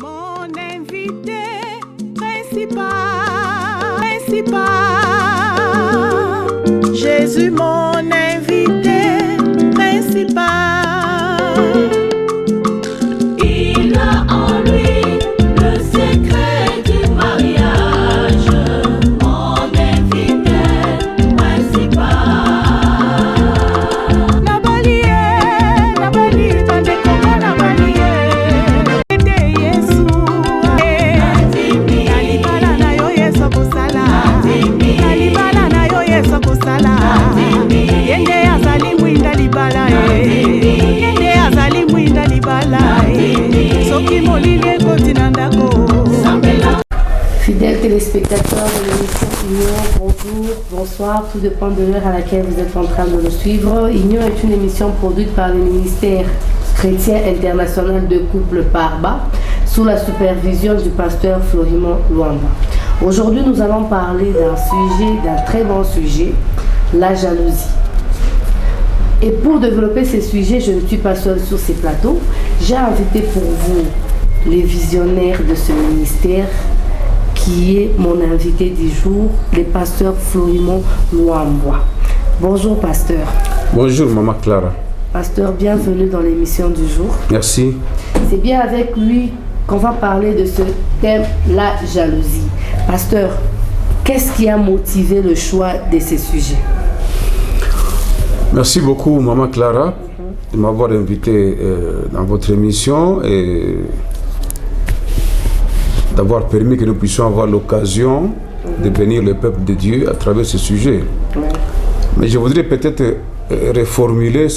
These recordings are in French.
Mon invité principal, Jésus, mon invité principal. Il a en lui le secret du mariage, mon invité principal. Nabalié, tande koma nabalié. Ete Yesu, nalibala na yo Yesu kusala. Nalibala na yo Yesu kusala. Yende azali mwinda libala yende azali mwinda libala soki molile kotina ndako. Fidèles téléspectateurs de l'émission Union, bonjour, bonsoir, tout dépend de l'heure à laquelle vous êtes en train de nous suivre. Union est une émission produite par le ministère chrétien international de couple Parba, sous la supervision du pasteur Florimond Luamba. Aujourd'hui, nous allons parler d'un très bon sujet, la jalousie. Et pour développer ce sujet, je ne suis pas seule sur ces plateaux. J'ai invité pour vous les visionnaires de ce ministère, qui est mon invité du jour, le pasteur Florimond Luamba. Bonjour pasteur. Bonjour maman Clara. Pasteur, bienvenue dans l'émission du jour. Merci. C'est bien avec lui qu'on va parler de ce thème, la jalousie. Pasteur, qu'est-ce qui a motivé le choix de ce sujet? Merci beaucoup maman Clara de m'avoir invité dans votre émission et d'avoir permis que nous puissions avoir l'occasion de bénir le peuple de Dieu à travers ce sujet. Mais je voudrais peut-être reformuler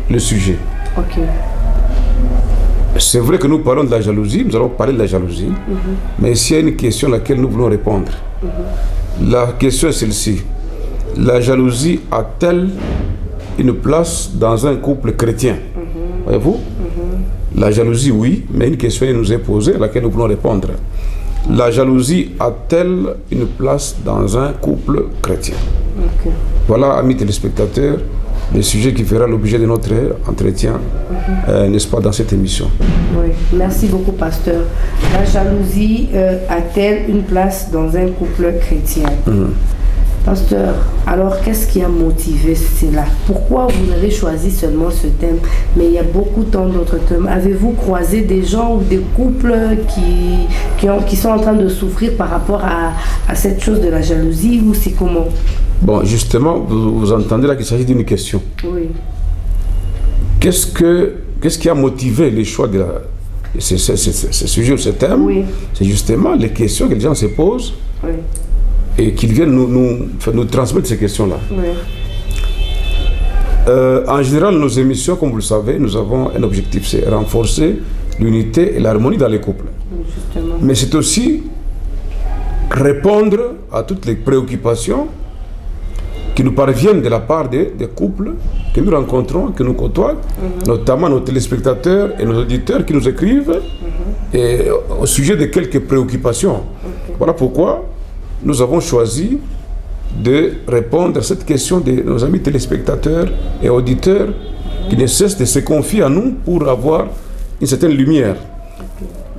le sujet. Ok. C'est vrai que nous parlons de la jalousie, nous allons parler de la jalousie, mais s'il y a une question à laquelle nous voulons répondre, la question est celle-ci. La jalousie a-t-elle une place dans un couple chrétien? Voyez-vous? La jalousie, oui, mais une question nous est posée à laquelle nous voulons répondre. La jalousie a-t-elle une place dans un couple chrétien? Voilà, amis téléspectateurs, le sujet qui fera l'objet de notre entretien, n'est-ce pas, dans cette émission. Oui, merci beaucoup, pasteur. La jalousie a-t-elle une place dans un couple chrétien? Pasteur, alors qu'est-ce qui a motivé cela? Pourquoi vous avez choisi seulement ce thème? Mais il y a beaucoup tant d'autres thèmes. Avez-vous croisé des gens ou des couples qui sont en train de souffrir par rapport à cette chose de la jalousie, ou c'est comment? Bon, justement, vous entendez là qu'il s'agit d'une question. Oui. Qu'est-ce qui a motivé le choix de ce sujet ou ce thème? Oui. C'est justement les questions que les gens se posent. Oui. Et qu'ils viennent nous transmettre ces questions-là. Oui. En général, nos émissions, comme vous le savez, nous avons un objectif, c'est renforcer l'unité et l'harmonie dans les couples. Justement. Mais c'est aussi répondre à toutes les préoccupations qui nous parviennent de la part des couples que nous rencontrons, que nous côtoyons, notamment nos téléspectateurs et nos auditeurs qui nous écrivent et au sujet de quelques préoccupations. Voilà pourquoi nous avons choisi de répondre à cette question de nos amis téléspectateurs et auditeurs qui ne cessent de se confier à nous pour avoir une certaine lumière.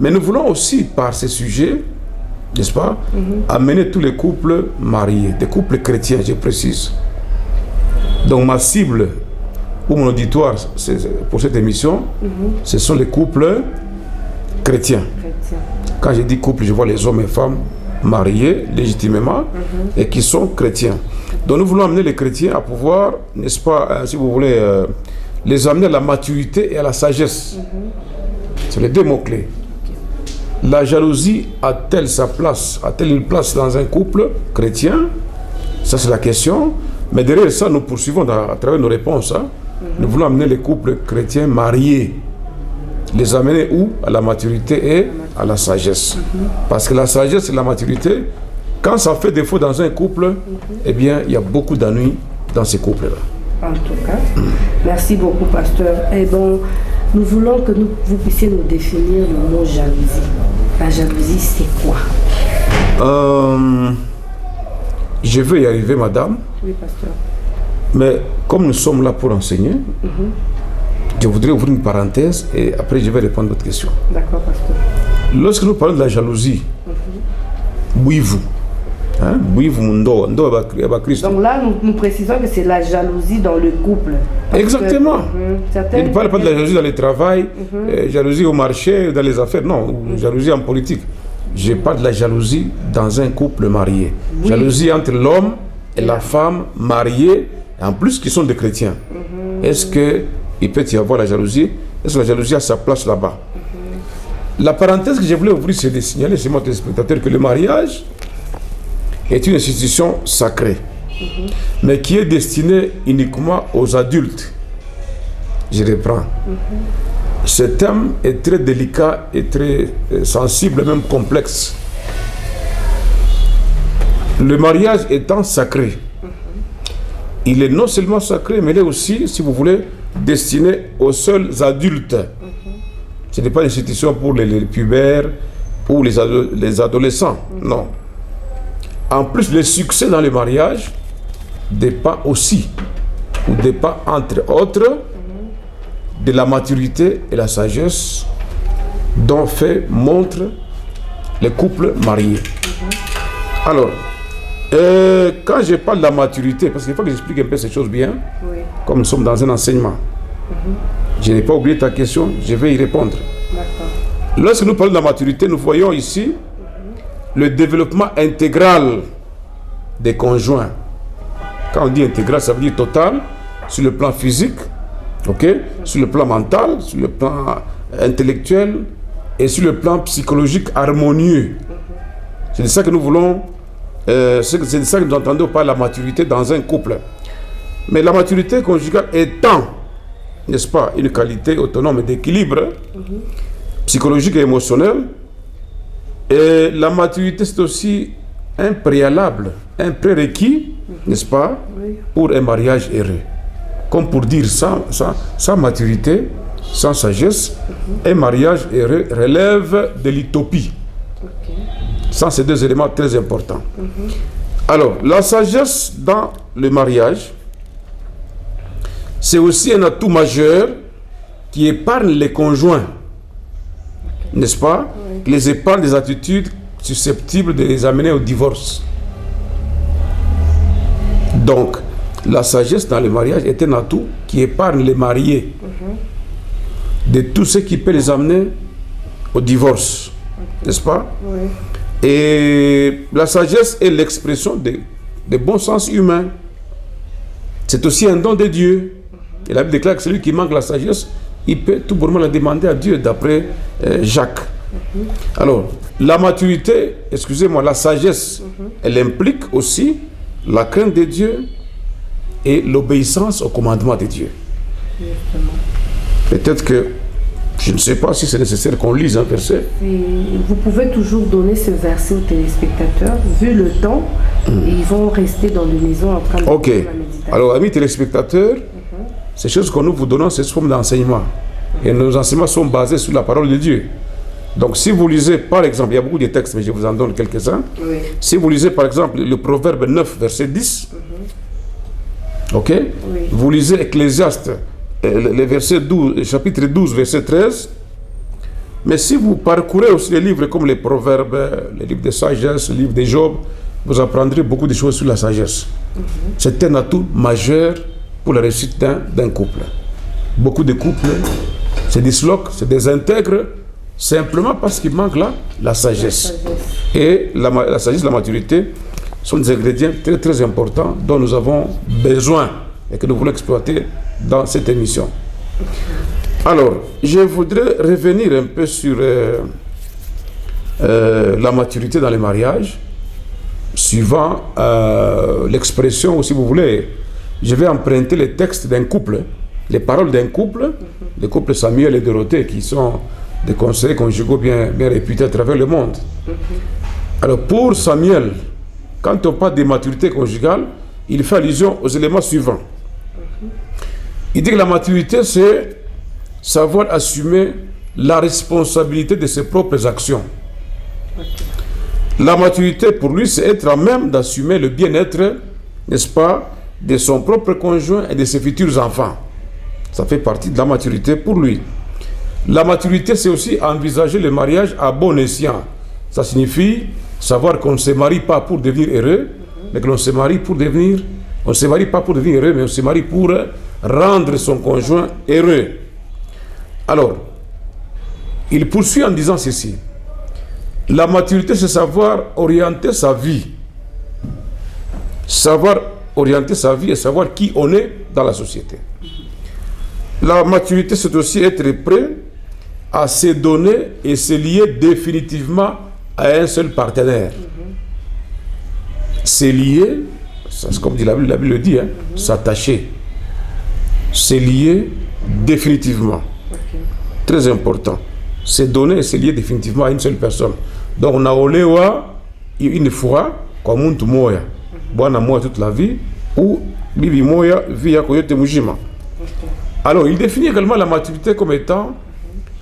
Mais nous voulons aussi, par ces sujets, n'est-ce pas, amener tous les couples mariés, des couples chrétiens, je précise. Donc ma cible ou mon auditoire pour cette émission, ce sont les couples chrétiens. Quand je dis couple, je vois les hommes et femmes mariés légitimement et qui sont chrétiens. Donc nous voulons amener les chrétiens à pouvoir, n'est-ce pas, si vous voulez, les amener à la maturité et à la sagesse. C'est les deux mots-clés. La jalousie a-t-elle sa place? A-t-elle une place dans un couple chrétien? Ça c'est la question. Mais derrière ça, nous poursuivons à travers nos réponses. Nous voulons amener les couples chrétiens mariés. Les amener où? À la maturité et à la sagesse. Parce que la sagesse et la maturité, quand ça fait défaut dans un couple, eh bien, il y a beaucoup d'ennuis dans ces couples-là. En tout cas, merci beaucoup, pasteur. Et bon, nous voulons que vous puissiez nous définir le mot jalousie. La jalousie, c'est quoi? Je vais y arriver, madame. Oui, pasteur. Mais comme nous sommes là pour enseigner, Je voudrais ouvrir une parenthèse et après je vais répondre à votre question. D'accord, pasteur. Lorsque nous parlons de la jalousie, bouillez-vous. Hein? Bouillez-vous, ndo Christ. Donc là, nous précisons que c'est la jalousie dans le couple. Parce Exactement. que, Je ne parle pas de la jalousie dans le travail, jalousie au marché, dans les affaires, non, ou jalousie en politique. Je parle de la jalousie dans un couple marié. Oui. Jalousie entre l'homme et la femme mariée, en plus qui sont des chrétiens. Est-ce qu'il peut y avoir la jalousie? Est-ce que la jalousie a sa place là-bas? La parenthèse que je voulais ouvrir, c'est de signaler chez mon téléspectateur que le mariage est une institution sacrée, mais qui est destinée uniquement aux adultes. Je reprends. Ce thème est très délicat et très sensible, même complexe. Le mariage étant sacré, il est non seulement sacré, mais il est aussi, si vous voulez, destiné aux seuls adultes. Ce n'est pas une institution pour les pubères ou les adolescents, non. En plus, le succès dans le mariage dépend aussi, ou dépend entre autres, de la maturité et la sagesse dont fait montre les couples mariés. Alors, quand je parle de la maturité, parce qu'il faut que j'explique un peu ces choses bien, comme nous sommes dans un enseignement, je n'ai pas oublié ta question, je vais y répondre. Lorsque nous parlons de la maturité, nous voyons ici le développement intégral des conjoints. Quand on dit intégral, ça veut dire total, sur le plan physique, sur le plan mental, sur le plan intellectuel et sur le plan psychologique harmonieux. C'est de ça que nous voulons, c'est de ça que nous entendons par la maturité dans un couple. Mais la maturité conjugale étant, n'est-ce pas, une qualité autonome d'équilibre psychologique et émotionnel, et la maturité c'est aussi un préalable, un prérequis, n'est-ce pas, pour un mariage heureux. Comme pour dire, sans maturité, sans sagesse, un mariage heureux relève de l'utopie. Sans ces deux éléments très importants. Alors, la sagesse dans le mariage, c'est aussi un atout majeur qui épargne les conjoints, n'est-ce pas? Qui les épargne des attitudes susceptibles de les amener au divorce. Donc, la sagesse dans le mariage est un atout qui épargne les mariés de tout ce qui peut les amener au divorce, n'est-ce pas? Et la sagesse est l'expression de bon sens humain. C'est aussi un don de Dieu. Et la Bible déclare que celui qui manque la sagesse, il peut tout bonnement la demander à Dieu, d'après Jacques. Alors, la maturité, excusez-moi, la sagesse, elle implique aussi la crainte de Dieu et l'obéissance au commandement de Dieu. Peut-être que, je ne sais pas si c'est nécessaire qu'on lise un verset. Et vous pouvez toujours donner ce verset aux téléspectateurs. Vu le temps, ils vont rester dans les maisons en train de faire la méditation. Alors, amis téléspectateurs, ces choses que nous vous donnons, c'est sous forme d'enseignement. Et nos enseignements sont basés sur la parole de Dieu. Donc, si vous lisez, par exemple, il y a beaucoup de textes, mais je vous en donne quelques-uns. Si vous lisez, par exemple, le Proverbe 9, verset 10, vous lisez Ecclésiaste, le verset 12, chapitre 12, verset 13. Mais si vous parcourez aussi les livres comme les Proverbes, les livres de sagesse, le livre de Job, vous apprendrez beaucoup de choses sur la sagesse. C'est un atout majeur pour la réussite d'un couple. Beaucoup de couples se disloquent, se désintègrent, simplement parce qu'il manque la sagesse. Et la sagesse, la maturité sont des ingrédients très très importants dont nous avons besoin et que nous voulons exploiter dans cette émission. Alors, je voudrais revenir un peu sur la maturité dans les mariages, suivant l'expression, si vous voulez, je vais emprunter les textes d'un couple, les paroles d'un couple, le couple Samuel et Dorothée, qui sont des conseillers conjugaux bien réputés à travers le monde. Alors, pour Samuel, quand on parle de maturité conjugale, il fait allusion aux éléments suivants. Il dit que la maturité, c'est savoir assumer la responsabilité de ses propres actions. La maturité, pour lui, c'est être à même d'assumer le bien-être, n'est-ce pas, de son propre conjoint et de ses futurs enfants. Ça fait partie de la maturité pour lui. La maturité, c'est aussi envisager le mariage à bon escient. Ça signifie savoir qu'on ne se marie pas pour devenir heureux, mais que l'on se marie pour devenir... On ne se marie pas pour devenir heureux, mais on se marie pour rendre son conjoint heureux. Alors, il poursuit en disant ceci. La maturité, c'est savoir orienter sa vie. Savoir orienter sa vie et savoir qui on est dans la société. La maturité, c'est aussi être prêt à se donner et se lier définitivement à un seul partenaire. Se lier, c'est comme dit la Bible le dit, hein, s'attacher. Se lier définitivement. Très important. Se donner et se lier définitivement à une seule personne. Donc, on a olewa une fois, comme un moya. Bwana moya toute la vie, ou bibi moya via koyote mujima. Alors, il définit également la maturité comme étant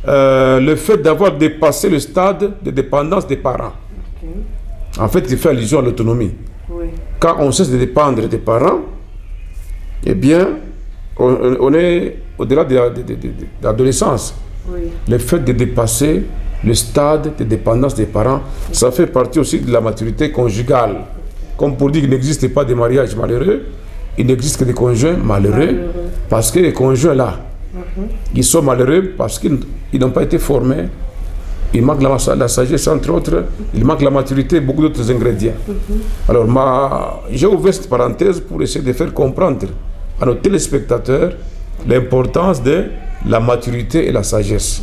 le fait d'avoir dépassé le stade de dépendance des parents. En fait, il fait allusion à l'autonomie. Quand on cesse de dépendre des parents, eh bien, on est au-delà de l'adolescence. Le fait de dépasser le stade de dépendance des parents, ça fait partie aussi de la maturité conjugale. Comme pour dire qu'il n'existe pas de mariage malheureux, il n'existe que des conjoints malheureux, parce que les conjoints là, ils sont malheureux parce qu'ils n'ont pas été formés. Il manque la sagesse, entre autres, il manque la maturité, beaucoup d'autres ingrédients. Alors, j'ai ouvert cette parenthèse pour essayer de faire comprendre à nos téléspectateurs l'importance de la maturité et la sagesse.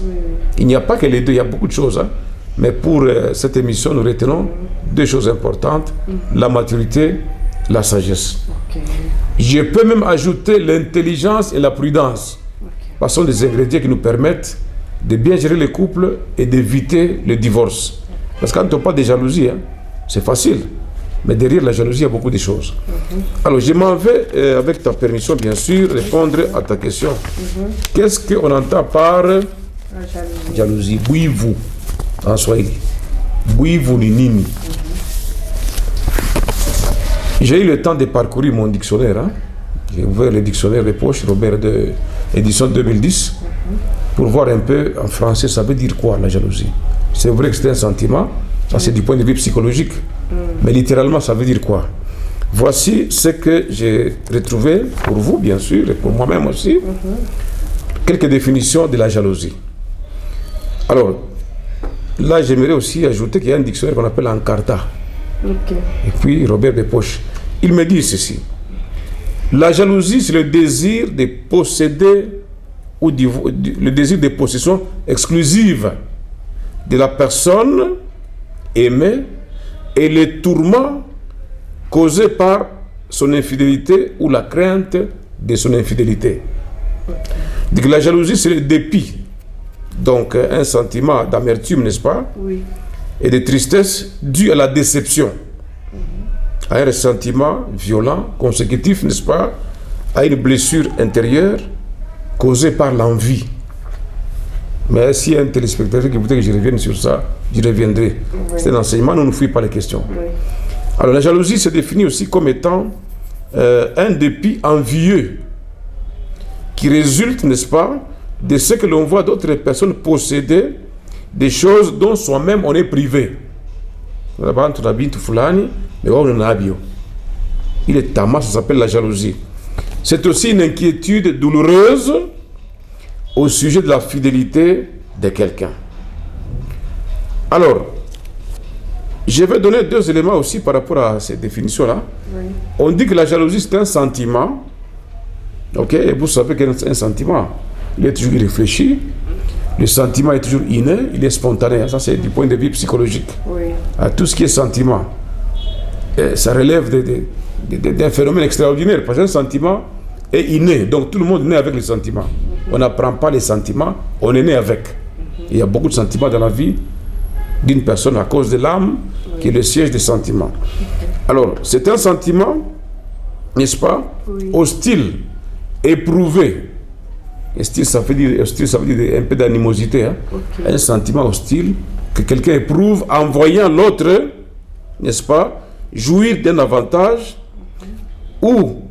Il n'y a pas que les deux, il y a beaucoup de choses. Hein. Mais pour cette émission, nous retenons deux choses importantes, la maturité, la sagesse. Je peux même ajouter l'intelligence et la prudence. Ce sont des ingrédients qui nous permettent de bien gérer le couple et d'éviter le divorce. Parce que quand on parle de jalousie, hein, c'est facile. Mais derrière la jalousie, il y a beaucoup de choses. Alors, je m'en vais, avec ta permission, bien sûr, répondre à ta question. Qu'est-ce qu'on entend par jalousie? Bouivou, en Swahili. Bouivou ni nini. J'ai eu le temps de parcourir mon dictionnaire. Hein. J'ai ouvert le dictionnaire de poche, Robert, de édition 2010, pour voir un peu en français, ça veut dire quoi, la jalousie. C'est vrai que c'est un sentiment, ça c'est du point de vue psychologique, mais littéralement, ça veut dire quoi? Voici ce que j'ai retrouvé pour vous, bien sûr, et pour moi-même aussi, quelques définitions de la jalousie. Alors, là, j'aimerais aussi ajouter qu'il y a un dictionnaire qu'on appelle Encarta. Et puis, Robert Despoches, il me dit ceci. La jalousie, c'est le désir de posséder ou le désir de possession exclusive de la personne aimée et les tourments causés par son infidélité ou la crainte de son infidélité. Donc, la jalousie, c'est le dépit. Donc, un sentiment d'amertume, n'est-ce pas? Oui. Et de tristesse dû à la déception. À un ressentiment violent, consécutif, n'est-ce pas, à une blessure intérieure causée par l'envie. Mais s'il y a un téléspectateur qui voudrait que je revienne sur ça, j'y reviendrai. Oui. C'est un enseignement, nous ne fouillons pas les questions. Oui. Alors la jalousie se définit aussi comme étant un dépit envieux qui résulte, n'est-ce pas, de ce que l'on voit d'autres personnes posséder des choses dont soi-même on est privé. Il est tamas, ça s'appelle la jalousie. C'est aussi une inquiétude douloureuse au sujet de la fidélité de quelqu'un. Alors, je vais donner deux éléments aussi par rapport à ces définitions-là. Oui. On dit que la jalousie, c'est un sentiment. Ok, et vous savez qu'un sentiment, il est toujours irréfléchi. Le sentiment est toujours inné, il est spontané. Ça, c'est du point de vue psychologique. Oui. Tout ce qui est sentiment, ça relève d'un phénomène extraordinaire. Parce qu'un sentiment est inné. Donc, tout le monde est né avec les sentiments. On n'apprend pas les sentiments, on est né avec. Il y a beaucoup de sentiments dans la vie d'une personne à cause de l'âme, qui est le siège des sentiments. Alors, c'est un sentiment, n'est-ce pas, hostile, éprouvé. Hostile, ça veut dire un peu d'animosité. Hein? Un sentiment hostile que quelqu'un éprouve en voyant l'autre, n'est-ce pas, jouir d'un avantage ou,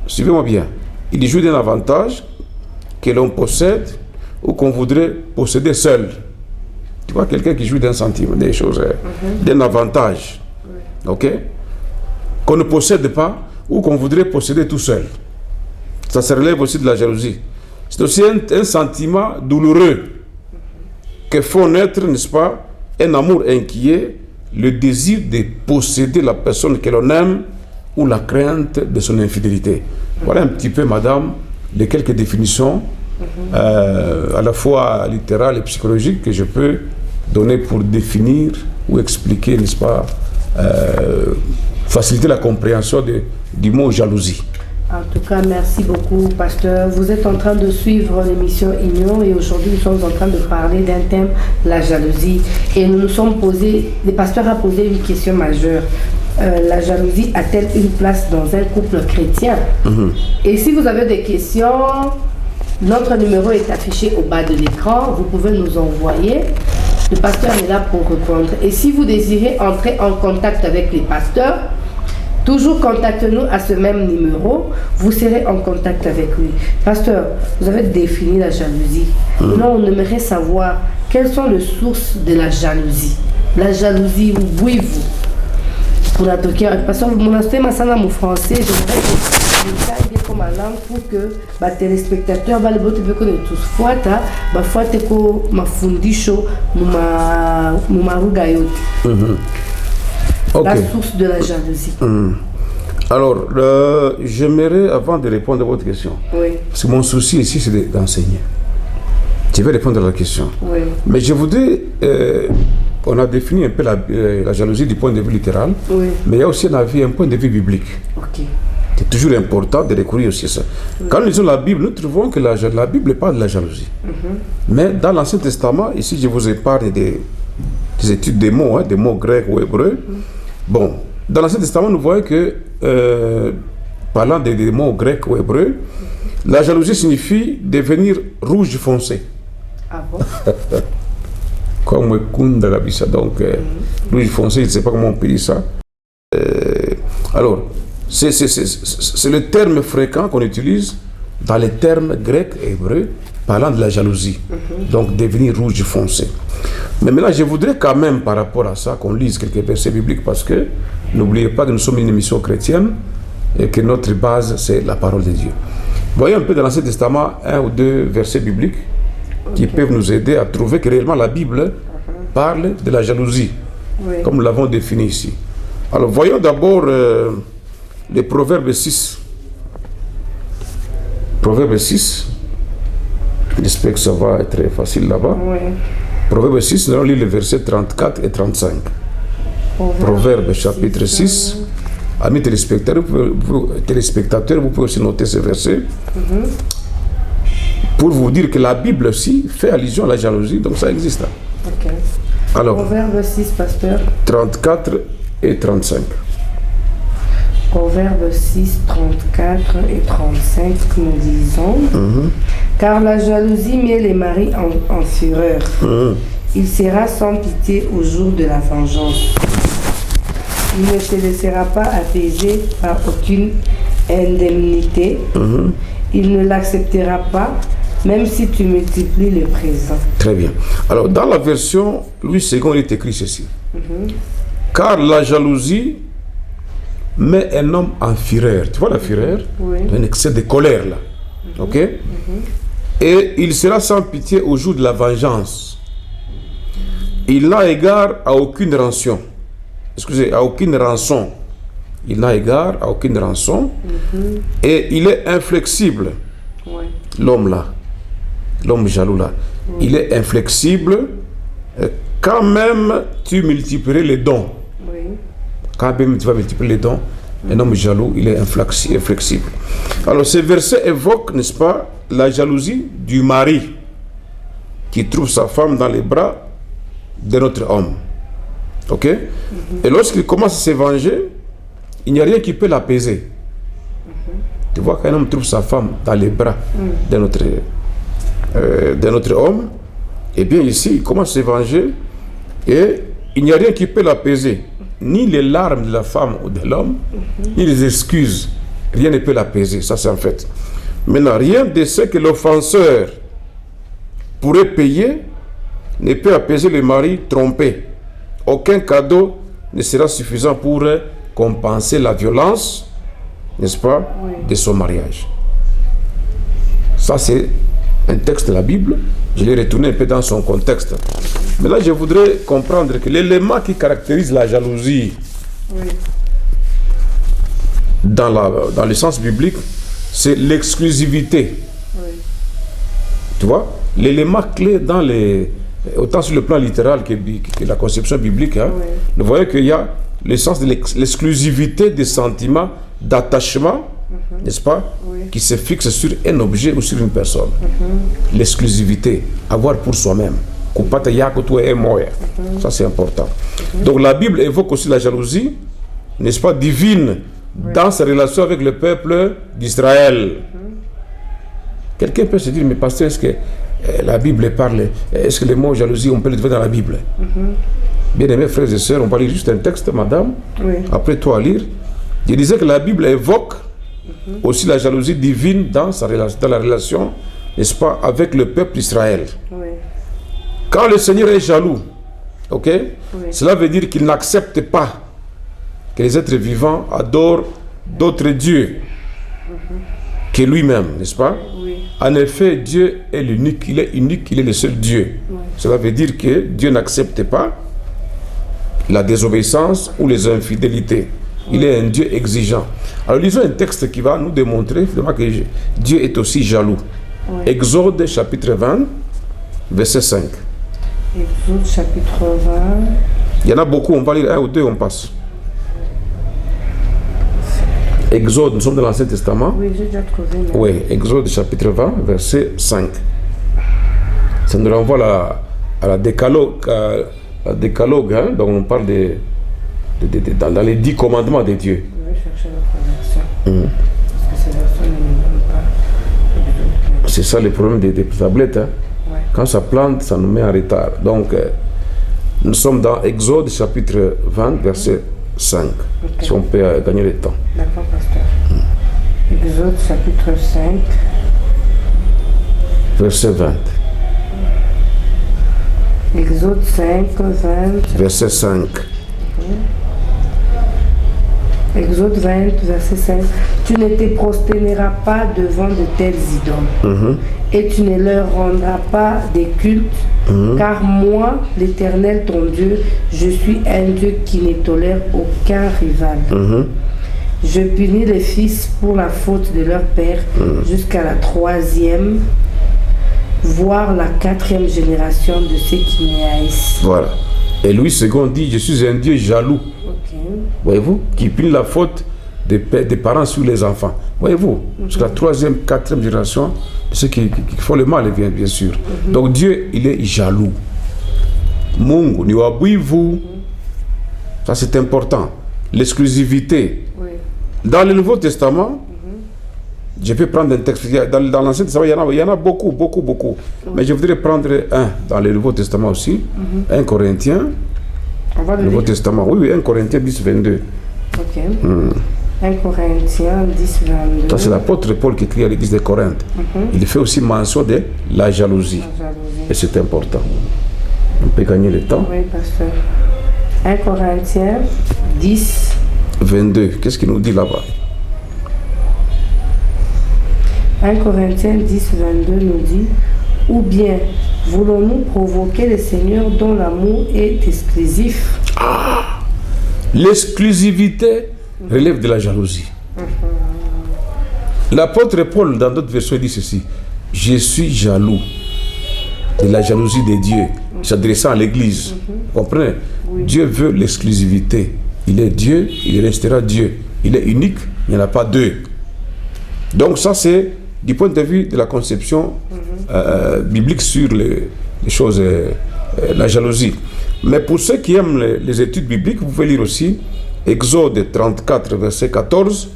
suivez-moi bien, il joue d'un avantage que l'on possède ou qu'on voudrait posséder seul. Tu vois, quelqu'un qui joue d'un sentiment, des choses, d'un avantage, ok, qu'on ne possède pas ou qu'on voudrait posséder tout seul. Ça se relève aussi de la jalousie. C'est aussi un sentiment douloureux que font naître, n'est-ce pas, un amour inquiet, le désir de posséder la personne que l'on aime ou la crainte de son infidélité. Voilà un petit peu, madame, les quelques définitions à la fois littérales et psychologiques que je peux donner pour définir ou expliquer, n'est-ce pas, faciliter la compréhension du mot jalousie. En tout cas, merci beaucoup, pasteur. Vous êtes en train de suivre l'émission Union et aujourd'hui, nous sommes en train de parler d'un thème, la jalousie. Et nous nous sommes posé, le pasteur a posé une question majeure. La jalousie a-t-elle une place dans un couple chrétien? Et si vous avez des questions, notre numéro est affiché au bas de l'écran. Vous pouvez nous envoyer. Le pasteur est là pour répondre. Et si vous désirez entrer en contact avec les pasteurs, toujours contactez-nous à ce même numéro, vous serez en contact avec lui. Pasteur, vous avez défini la jalousie. Maintenant, on aimerait savoir quelles sont les sources de la jalousie. La jalousie, où bouillez-vous? Pour la toquer, pasteur, mon thème à mon français, j'aimerais que vous parliez comme ma langue pour que les téléspectateurs, les autres peuvent tous fois, fois teko mafundisho, mumarugayote. Okay. La source de la jalousie. Alors, j'aimerais, avant de répondre à votre question, parce que mon souci ici, c'est d'enseigner. Je vais répondre à la question. Mais je voudrais, on a défini un peu la jalousie du point de vue littéral, mais il y a aussi un point de vue biblique. C'est toujours important de découvrir aussi ça. Quand nous lisons la Bible, nous trouvons que la Bible parle de la jalousie. Mais dans l'Ancien Testament, ici je vous épargne des études des mots grecs ou hébreux. Bon, dans l'Ancien Testament, nous voyons que, parlant des mots grecs ou hébreux, la jalousie signifie devenir rouge foncé. Ah bon? Comme Kunda Gabissa, donc rouge foncé, je ne sais pas comment on peut dire ça. Alors, c'est le terme fréquent qu'on utilise dans les termes grecs et hébreux parlant de la jalousie. Donc, devenir rouge foncé. Mais maintenant, je voudrais quand même, par rapport à ça, qu'on lise quelques versets bibliques parce que n'oubliez pas que nous sommes une émission chrétienne et que notre base, c'est la parole de Dieu. Voyons un peu dans l'Ancien Testament un ou deux versets bibliques qui peuvent nous aider à trouver que réellement la Bible parle de la jalousie, comme nous l'avons défini ici. Alors, voyons d'abord le Proverbe 6. Proverbe 6. J'espère que ça va être facile là-bas. Proverbe 6, nous allons lire les versets 34 et 35. Proverbe chapitre 6. Amis téléspectateurs, vous pouvez aussi noter ces versets. Pour vous dire que la Bible aussi fait allusion à la jalousie, donc ça existe. Alors, Proverbe 6, pasteur. 34 et 35. Proverbe 6, 34 et 35, nous disons. Car la jalousie met les maris en fureur. Il sera sans pitié au jour de la vengeance. Il ne se laissera pas apaiser par aucune indemnité. Il ne l'acceptera pas, même si tu multiplies le présent. Très bien. Alors, dans la version Louis II, il est écrit ceci. Car la jalousie met un homme en fureur. Tu vois la fureur? Un excès de colère là. Ok? Et il sera sans pitié au jour de la vengeance. Il n'a égard à aucune rançon. Excusez, à aucune rançon. Il n'a égard à aucune rançon. Et il est inflexible. L'homme là. L'homme jaloux là. Il est inflexible. Quand même, tu multiplierais les dons. Quand même, tu vas multiplier les dons. Un homme jaloux, il est inflexible. Alors, ce verset évoque, n'est-ce pas, la jalousie du mari qui trouve sa femme dans les bras de notre homme. Ok? Et lorsqu'il commence à se venger, il n'y a rien qui peut l'apaiser. Tu vois, quand un homme trouve sa femme dans les bras de notre homme, eh bien ici, il commence à se venger et il n'y a rien qui peut l'apaiser. Ni les larmes de la femme ou de l'homme, ni les excuses. Rien ne peut l'apaiser. Ça, c'est en fait. Maintenant, rien de ce que l'offenseur pourrait payer ne peut apaiser le mari trompé. Aucun cadeau ne sera suffisant pour compenser la violence, n'est-ce pas, de son mariage. Ça, c'est un texte de la Bible. Je l'ai retourné un peu dans son contexte. Mais là, je voudrais comprendre que l'élément qui caractérise la jalousie dans le sens biblique, c'est l'exclusivité. Tu vois, l'élément clé dans autant sur le plan littéral que la conception biblique, hein, nous voyons qu'il y a le sens de l'exclusivité des sentiments d'attachement, n'est-ce pas, qui se fixe sur un objet ou sur une personne. L'exclusivité, avoir pour soi-même. Ça, c'est important. Donc, la Bible évoque aussi la jalousie, n'est-ce pas, divine, dans sa relation avec le peuple d'Israël. Quelqu'un peut se dire, mais pasteur, est-ce que la Bible parle, est-ce que le mot jalousie, on peut le trouver dans la Bible? Bien aimés frères et sœurs, on va lire juste un texte, madame, après toi à lire. Je disais que la Bible évoque aussi la jalousie divine dans la relation, n'est-ce pas, avec le peuple d'Israël. Quand le Seigneur est jaloux, cela veut dire qu'il n'accepte pas que les êtres vivants adorent d'autres dieux que lui-même, n'est-ce pas? En effet, Dieu est l'unique, il est le seul Dieu. Cela veut dire que Dieu n'accepte pas la désobéissance ou les infidélités. Il est un Dieu exigeant. Alors lisons un texte qui va nous démontrer que Dieu est aussi jaloux. Exode chapitre 20, verset 5. Exode chapitre 20. Il y en a beaucoup, on va lire un ou deux, on passe. Exode, nous sommes dans l'Ancien Testament. Oui, j'ai déjà trouvé. Oui, Exode chapitre 20, verset 5. Ça nous renvoie à la décalogue, hein? Donc on parle dans les 10 commandements de Dieu. Je vais chercher notre version. Parce que ces versions ne nous donnent pas. C'est ça le problème des tablettes. Hein? Quand ça plante, ça nous met en retard. Donc, nous sommes dans Exode chapitre 20, verset 5. Si on peut gagner le temps. D'accord, pasteur. Exode chapitre 5. Verset 20. Exode 5, 20. Verset 5. Exode 20, verset 5. Tu ne te prosterneras pas devant de tels idoles, et tu ne leur rendras pas des cultes, car moi, l'Éternel ton Dieu, je suis un Dieu qui ne tolère aucun rival. Je punis les fils pour la faute de leur père jusqu'à la 3e, voire la 4e génération de ceux qui me haïssent. Voilà. Et Louis II dit, je suis un Dieu jaloux. Voyez-vous, qui punit la faute des parents sur les enfants. Voyez-vous, jusqu'à la 3e, 4e génération de ceux qui font le mal, bien sûr. Donc Dieu, il est jaloux. Mungu, ni wabuivu. Ça, c'est important. L'exclusivité. Dans le Nouveau Testament, je peux prendre un texte. Dans l'Ancien Testament, il y en a beaucoup. Mais je voudrais prendre un dans le Nouveau Testament aussi. 1 Corinthiens. Nouveau Testament. Oui, 1 Corinthiens 10, 22. 1 Corinthiens 10, 22. Ça, c'est l'apôtre Paul qui écrit à l'église de Corinthe. Il fait aussi mention de la jalousie. Et c'est important. On peut gagner le temps. Oui, pasteur. 1 Corinthiens 10, 22. Qu'est-ce qu'il nous dit là-bas? 1 Corinthiens 10, 22 nous dit: ou bien voulons-nous provoquer le Seigneur dont l'amour est exclusif? L'exclusivité relève de la jalousie. L'apôtre Paul, dans d'autres versions, dit ceci: je suis jaloux de la jalousie de Dieu, s'adressant à l'église. Vous comprenez? Dieu veut l'exclusivité. Il est Dieu, il restera Dieu. Il est unique, il n'y en a pas deux. Donc ça, c'est du point de vue de la conception biblique sur les choses, la jalousie. Mais pour ceux qui aiment les études bibliques, vous pouvez lire aussi Exode 34, verset 14.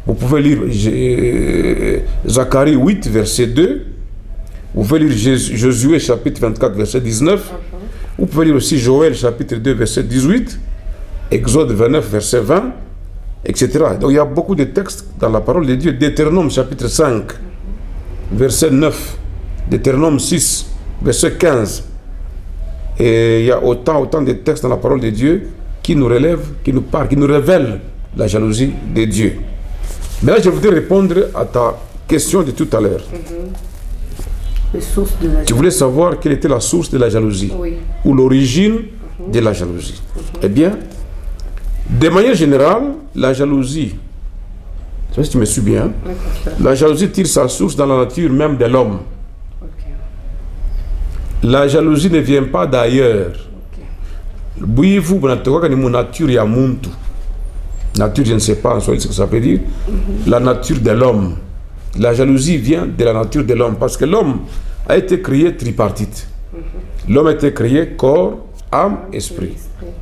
Vous pouvez lire Zacharie 8, verset 2. Vous pouvez lire Josué chapitre 24, verset 19. Vous pouvez lire aussi Joël chapitre 2, verset 18. Exode 29, verset 20. etc. Donc il y a beaucoup de textes dans la parole de Dieu. Deutéronome chapitre 5, verset 9. Deutéronome 6, verset 15. Et il y a autant de textes dans la parole de Dieu qui nous relèvent, qui nous parlent, qui nous révèlent la jalousie de Dieu. Mais là, je voudrais répondre à ta question de tout à l'heure. Les sources de la jalousie. Tu voulais savoir quelle était la source de la jalousie, Oui. ou l'origine de la jalousie. Eh bien, de manière générale, la jalousie, je sais pas si tu me suis bien, Oui, pasteur. la jalousie tire sa source dans la nature même de l'homme. Ok. La jalousie ne vient pas d'ailleurs. Bouillez-vous, mon nature ya muntu. Nature, je ne sais pas en soi ce que ça veut dire. La nature de l'homme. La jalousie vient de la nature de l'homme parce que l'homme a été créé tripartite. L'homme a été créé corps, âme, esprit.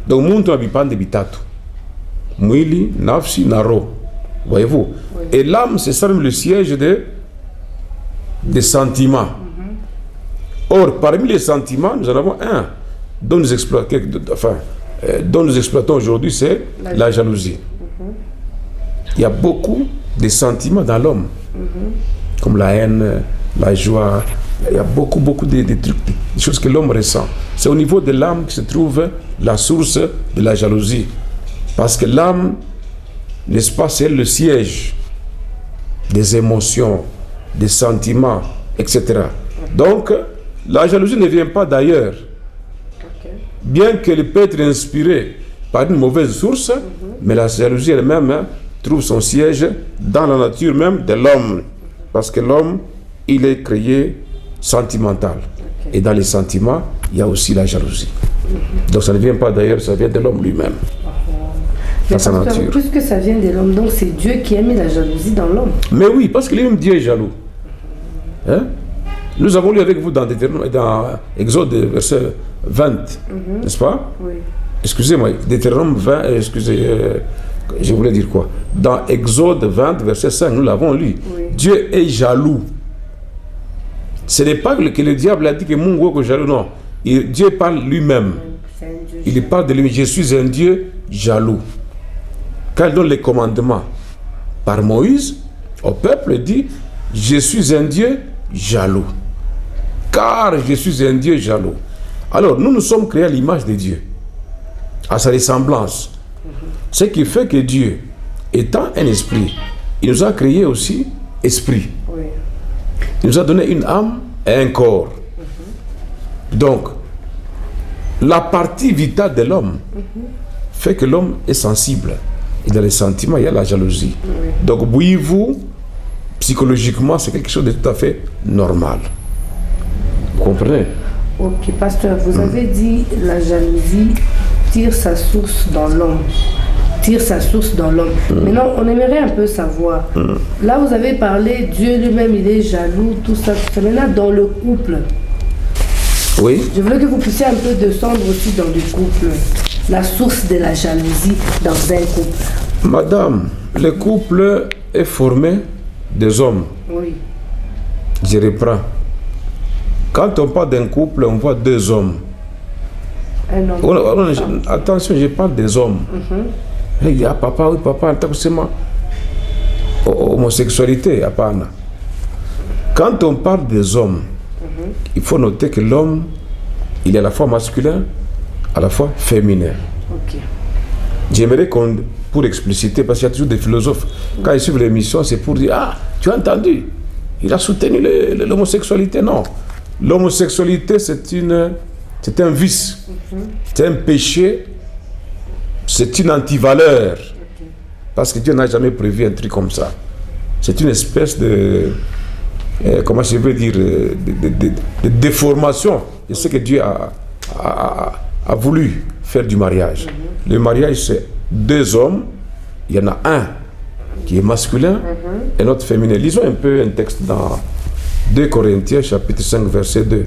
Donc, muntu abipande bitatu. Mwili, nafsi, naro. Voyez-vous? Et l'âme, c'est ça même le siège des sentiments. Or, parmi les sentiments, nous en avons un dont nous exploitons aujourd'hui, c'est la jalousie. Il y a beaucoup de sentiments dans l'homme, comme la haine, la joie. Il y a beaucoup de trucs, des choses que l'homme ressent. C'est au niveau de l'âme que se trouve la source de la jalousie. Parce que l'âme, n'est-ce pas, c'est le siège des émotions, des sentiments, etc. Donc, la jalousie ne vient pas d'ailleurs. Bien qu'elle peut être inspirée par une mauvaise source, mais la jalousie elle-même trouve son siège dans la nature même de l'homme. Parce que l'homme, il est créé sentimental. Et dans les sentiments, il y a aussi la jalousie. Donc ça ne vient pas d'ailleurs, ça vient de l'homme lui-même. Mais Dans sa pasteur, nature. puisque ça vient de l'homme, donc c'est Dieu qui a mis la jalousie dans l'homme. Mais oui, parce que lui-même Dieu est jaloux. Hein? Nous avons lu avec vous dans Exode, verset 20, n'est-ce pas? Oui. Excusez-moi, Deutéronome 20, je voulais dire quoi? Dans Exode 20, verset 5, nous l'avons lu. Oui. Dieu est jaloux. Ce n'est pas que le diable a dit que mon Dieu est jaloux, non. Dieu parle lui-même. C'est un Dieu. Il parle de lui, je suis un Dieu jaloux. Quand il donne les commandements par Moïse, au peuple, il dit, je suis un Dieu jaloux. Car je suis un Dieu jaloux. Alors, nous sommes créés à l'image de Dieu, à sa ressemblance. Ce qui fait que Dieu, étant un esprit, il nous a créé aussi esprit. Oui. Il nous a donné une âme et un corps. Donc, la partie vitale de l'homme fait que l'homme est sensible. Et dans les sentiments, il y a la jalousie. Donc, bouillez-vous, psychologiquement, c'est quelque chose de tout à fait normal. Vous comprenez? Ok, pasteur, vous avez dit la jalousie tire sa source dans l'homme. Tire sa source dans l'homme. Maintenant, on aimerait un peu savoir. Là, vous avez parlé, Dieu lui-même, il est jaloux, tout ça, tout ça. Maintenant, dans le couple, Oui. je voulais que vous puissiez un peu descendre aussi dans le couple. La source de la jalousie dans un couple. Madame, le couple est formé des hommes. Oui. Je reprends. Quand on parle d'un couple, on voit deux hommes. Un homme. Attention, je parle des hommes. Il dit, ah papa, oui papa, c'est moi. Homosexualité, apana. Quand on parle des hommes, il faut noter que l'homme, il est à la fois masculin, à la fois féminin. Ok. J'aimerais qu'on, pour expliciter, parce qu'il y a toujours des philosophes, quand ils suivent l'émission, c'est pour dire, ah, tu as entendu, il a soutenu l'homosexualité. Non. L'homosexualité, c'est un vice, c'est un péché, c'est une antivaleur. Parce que Dieu n'a jamais prévu un truc comme ça. C'est une espèce de, comment je veux dire, de déformation de ce que Dieu a voulu faire du mariage. Le mariage, c'est deux hommes, il y en a un qui est masculin et l'autre féminin. Lisons un peu un texte dans 2 Corinthiens, chapitre 5, verset 2.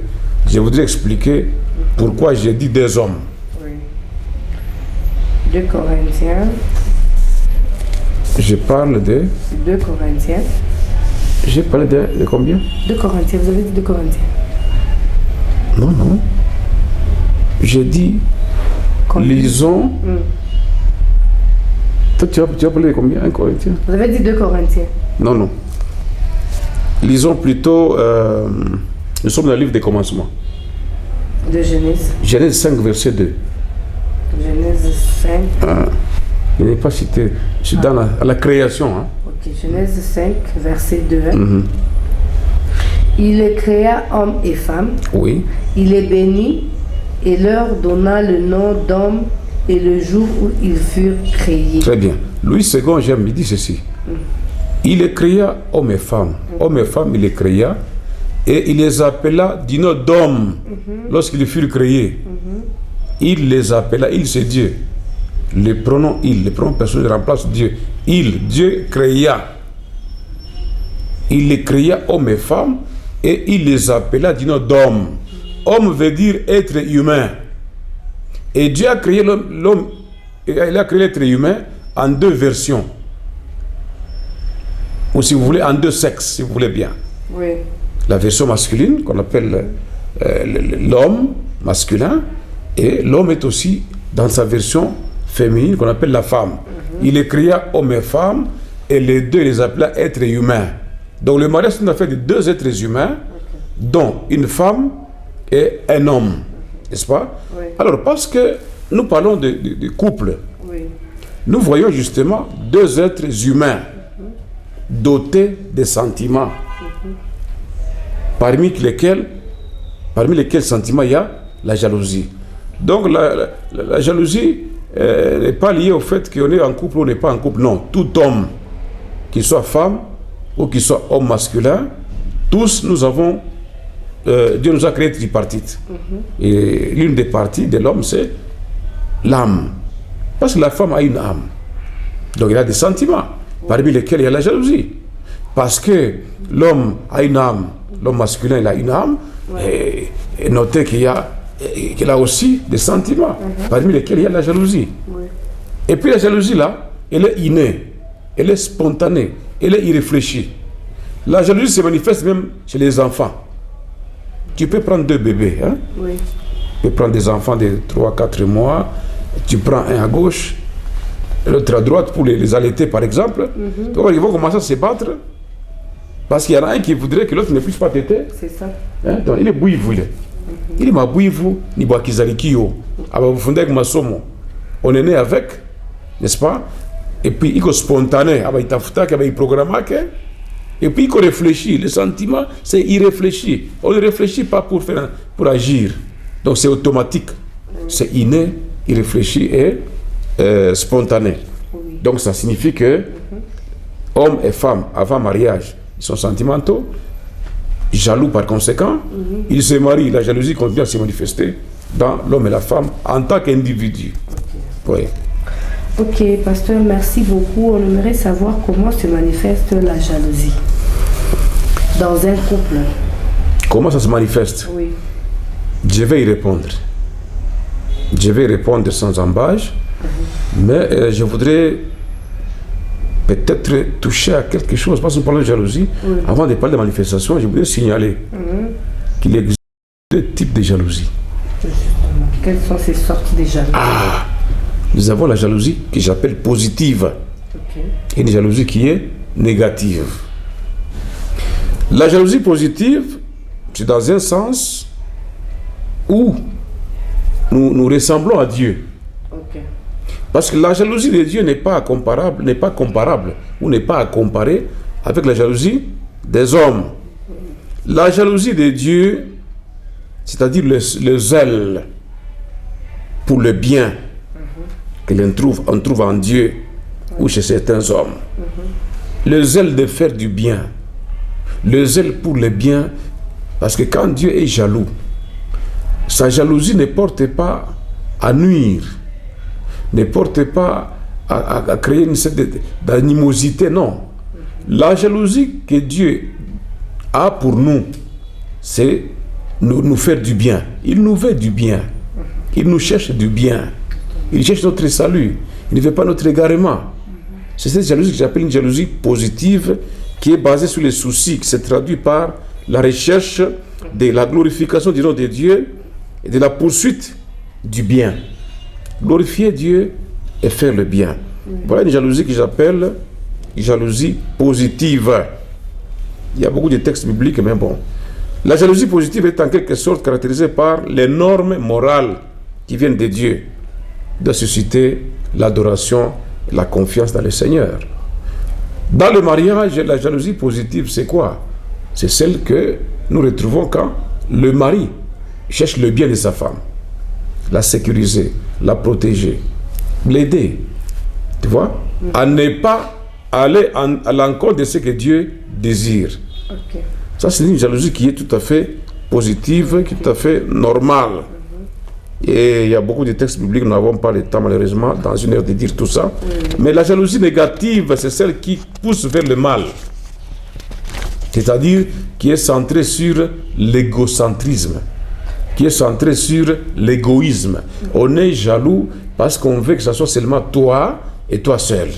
Je voudrais expliquer pourquoi j'ai dit deux hommes. Oui. 2 Corinthiens. Je parle de... 2 Corinthiens. J'ai parlé de combien? 2 Corinthiens, vous avez dit 2 Corinthiens. Non, non. J'ai dit, Combien? lisons... Toi, tu as parlé combien, 1 Corinthien? Vous avez dit 2 Corinthiens. Non, non. Lisons plutôt... nous sommes dans le livre des commencements. De Genèse. Genèse 5, verset 2. Genèse 5. Il n'est pas cité. C'est dans la création. Hein. Ok, Genèse 5, verset 2. Il les créa hommes et femmes. Oui. Il les bénit et leur donna le nom d'homme et le jour où ils furent créés. Très bien. Louis II, j'aime, il dit ceci. Il les créa hommes et femmes. Hommes et femmes, il les créa et il les appela du nom d'homme lorsqu'ils furent créés. Il les appela, il c'est Dieu. Le pronom personnel remplace Dieu. Dieu créa. Il les créa hommes et femmes et il les appela du nom d'homme. Homme veut dire être humain. Et Dieu a créé l'homme, il a créé l'être humain en 2 versions. Ou si vous voulez, en 2 sexes, si vous voulez bien. Oui. La version masculine, qu'on appelle l'homme masculin, et l'homme est aussi dans sa version féminine, qu'on appelle la femme. Il les créa hommes et femmes, et les deux les appela êtres humains. Donc le mariage, c'est une affaire de 2 êtres humains, dont une femme et un homme. N'est-ce pas? Oui. Alors, parce que nous parlons de couple, Oui. nous voyons justement 2 êtres humains dotés de sentiments, parmi lesquels sentiments il y a la jalousie. Donc la jalousie n'est pas liée au fait qu'on est en couple ou on n'est pas en couple. Non, tout homme, qu'il soit femme ou qu'il soit homme masculin, tous nous avons, Dieu nous a créé tripartite. Et l'une des parties de l'homme, c'est l'âme. Parce que la femme a une âme. Donc il a des sentiments, parmi lesquels il y a la jalousie. Parce que l'homme a une âme, l'homme masculin il a une âme, et notez qu'il a aussi des sentiments, parmi lesquels il y a la jalousie. Et puis la jalousie là, elle est innée, elle est spontanée, elle est irréfléchie. La jalousie se manifeste même chez les enfants. Tu peux prendre 2 bébés, hein? Oui. Tu peux prendre des enfants de 3-4 mois, tu prends un à gauche, l'autre à droite pour les allaiter par exemple. Donc, ils vont commencer à se battre parce qu'il y en a un qui voudrait que l'autre ne puisse pas téter. C'est ça. Hein? Donc il est bouivu. Il est ma bouivu, ni boakizarikio. Aba vous avec masomo. On est né avec, n'est-ce pas? Et puis il est spontané, aba itafuta, aba programmake. Et puis il réfléchit. Le sentiment, c'est irréfléchi. On ne réfléchit pas pour agir. Donc c'est automatique. C'est inné, irréfléchi et spontané. Donc ça signifie que hommes et femmes avant mariage, ils sont sentimentaux, jaloux par conséquent. Ils se marient, la jalousie continue à se manifester dans l'homme et la femme en tant qu'individu. Oui. Ok, pasteur, merci beaucoup. On aimerait savoir comment se manifeste la jalousie dans un couple. Comment ça se manifeste? Oui. Je vais y répondre. Je vais répondre sans embâche, mais je voudrais peut-être toucher à quelque chose, parce qu'on parle de jalousie. Avant de parler de manifestation, je voudrais signaler qu'il existe 2 types de jalousie. Quelles sont ces sortes de jalousie? Nous avons la jalousie que j'appelle positive et une jalousie qui est négative. La jalousie positive, c'est dans un sens où nous ressemblons à Dieu. Parce que la jalousie de Dieu n'est pas comparable ou n'est pas à comparer avec la jalousie des hommes. La jalousie de Dieu, c'est-à-dire le zèle pour le bien que l'on trouve en Dieu ou chez certains hommes. Le zèle de faire du bien, le zèle pour le bien, parce que quand Dieu est jaloux, sa jalousie ne porte pas à nuire, ne porte pas à créer une sorte d'animosité, non. La jalousie que Dieu a pour nous, c'est nous faire du bien. Il nous veut du bien. Il nous cherche du bien. Il cherche notre salut. Il ne veut pas notre égarement. C'est cette jalousie que j'appelle une jalousie positive qui est basée sur les soucis, qui se traduit par la recherche de la glorification du nom de Dieu et de la poursuite du bien. Glorifier Dieu et faire le bien. Voilà une jalousie que j'appelle jalousie positive. Il y a beaucoup de textes bibliques, mais bon. La jalousie positive est en quelque sorte caractérisée par les normes morales qui viennent de Dieu, de susciter l'adoration, la confiance dans le Seigneur. Dans le mariage, la jalousie positive, c'est quoi? C'est celle que nous retrouvons quand le mari cherche le bien de sa femme, la sécuriser, la protéger, l'aider, tu vois, à ne pas aller à l'encontre de ce que Dieu désire. Okay. Ça, c'est une jalousie qui est tout à fait positive, qui est tout à fait normale. Et il y a beaucoup de textes bibliques, nous n'avons pas le temps malheureusement dans une heure de dire tout ça. Mais la jalousie négative, c'est celle qui pousse vers le mal. C'est-à-dire qui est centrée sur l'égocentrisme, qui est centrée sur l'égoïsme. On est jaloux parce qu'on veut que ce soit seulement toi et toi seul.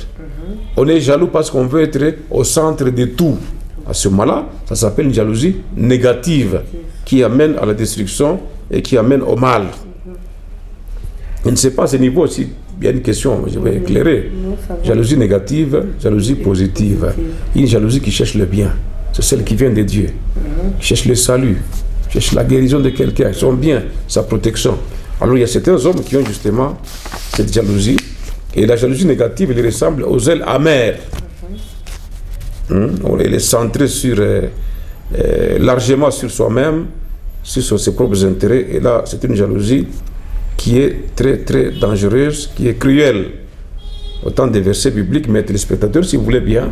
On est jaloux parce qu'on veut être au centre de tout. À ce moment-là, ça s'appelle une jalousie négative qui amène à la destruction et qui amène au mal. Je ne sais pas à ce niveau si il y a une question, je vais éclairer. Jalousie négative, jalousie positive. Une jalousie qui cherche le bien. C'est celle qui vient de Dieu. Qui cherche le salut, cherche la guérison de quelqu'un, son bien, sa protection. Alors il y a certains hommes qui ont justement cette jalousie. Et la jalousie négative, elle ressemble aux ailes amères. Elle est centrée sur, largement sur soi-même, sur ses propres intérêts. Et là, c'est une jalousie qui est très très dangereuse, qui est cruelle. Autant des versets bibliques, mais téléspectateurs, si vous voulez bien,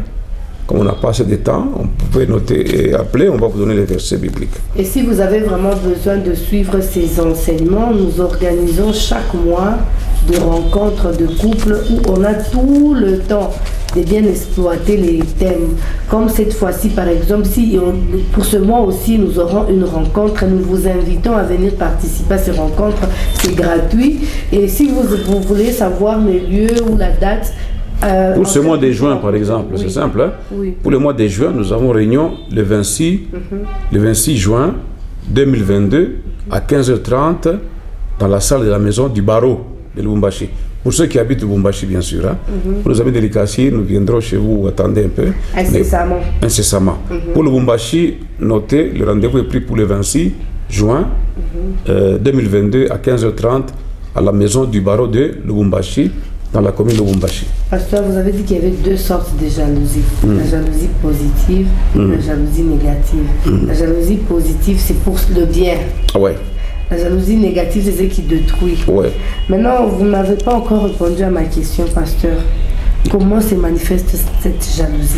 comme on n'a pas assez de temps, on peut noter et appeler, on va vous donner les versets bibliques. Et si vous avez vraiment besoin de suivre ces enseignements, nous organisons chaque mois des rencontres de couples où on a tout le temps de bien exploiter les thèmes. Comme cette fois-ci, par exemple, pour ce mois aussi, nous aurons une rencontre. Nous vous invitons à venir participer à ces rencontres. C'est gratuit. Et si vous voulez savoir les lieux ou la date, pour ce mois de juin, par exemple, c'est simple. Hein? Oui. Pour le mois de juin, nous avons réunion le 26 juin 2022 à 15h30 dans la salle de la maison du barreau de Lubumbashi. Pour ceux qui habitent Lubumbashi, bien sûr. Hein? Pour nos amis de l'Ikassi, nous viendrons chez vous, attendez un peu. Incessamment. Incessamment. Pour Lubumbashi, notez, le rendez-vous est pris pour le 26 juin 2022 à 15h30 à la maison du barreau de Lubumbashi, dans la commune de Lubumbashi. Pasteur, vous avez dit qu'il y avait deux sortes de jalousie. La jalousie positive et la jalousie négative. La jalousie positive, c'est pour le bien. Ouais. La jalousie négative, c'est ce qui détruit. Ouais. Maintenant, vous n'avez pas encore répondu à ma question, pasteur. Comment se manifeste cette jalousie?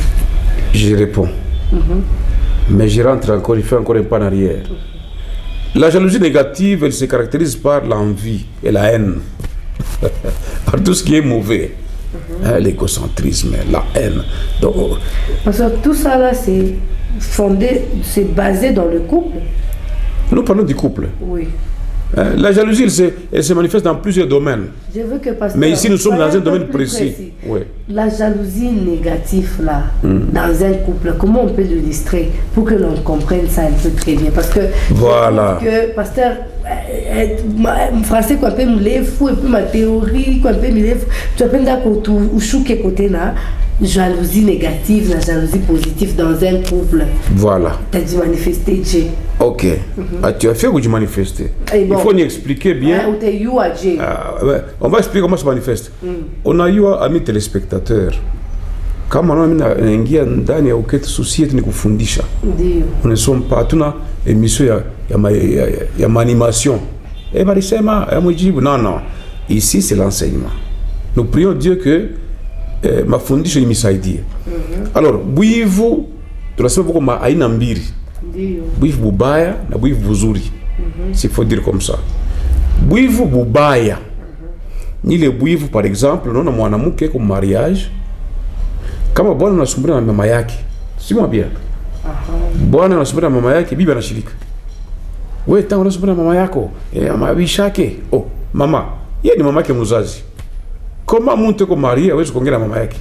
Je réponds. Mais je rentre encore, il fait encore un pas en arrière. La jalousie négative, elle se caractérise par l'envie et la haine. Par tout ce qui est mauvais. L'égocentrisme, la haine. Donc, parce que tout ça là, c'est fondé, c'est basé dans le couple. Nous parlons du couple. Oui. La jalousie, elle se manifeste dans plusieurs domaines. Je veux que pasteur, mais ici, nous sommes dans un domaine précis. Oui. La jalousie négative, là, dans un couple, comment on peut l'illustrer pour que l'on comprenne ça un peu très bien? Parce que, voilà. Que pasteur, français, quoi, peut me lever fou, et puis ma théorie, quoi, peut me lever fou. Tu as peine d'accord, ou chouquet côté là. Jalousie négative, la jalousie positive dans un couple. Voilà. Tu as dû manifester, Dieu. Ok. Tu as fait ou tu manifestes? Bon. Il faut nous expliquer bien. Ouais. On va expliquer comment ça manifeste. On a eu amis téléspectateurs. Kama unaingia ndani ya uketi society ni kufundisha. Ndio. On ne sommes pas tuna émission ya animation. Barisema mujibu. Non. Ici c'est l'enseignement. Nous prions Dieu que mafundisho imisaidie. Alors, bwivu tunasema buko aina mbili. Ndio. Bwivu bubaya na bwivu buzuri. S'il faut dire comme ça. Bwivu bubaya. Ni le bwivu par exemple, unaona mwanamke kwa mariage. Kama bwana anasumbua na mama yake. Si mwambia. Bwana anasumbua na mama yake, bibi anashirika. Wewe tangu unasumbua na mama yako, mabishake. Oh, mama. Yeye ni mama yake mzazi. Comment mtu ko Maria hawezi kuongea na mama yake?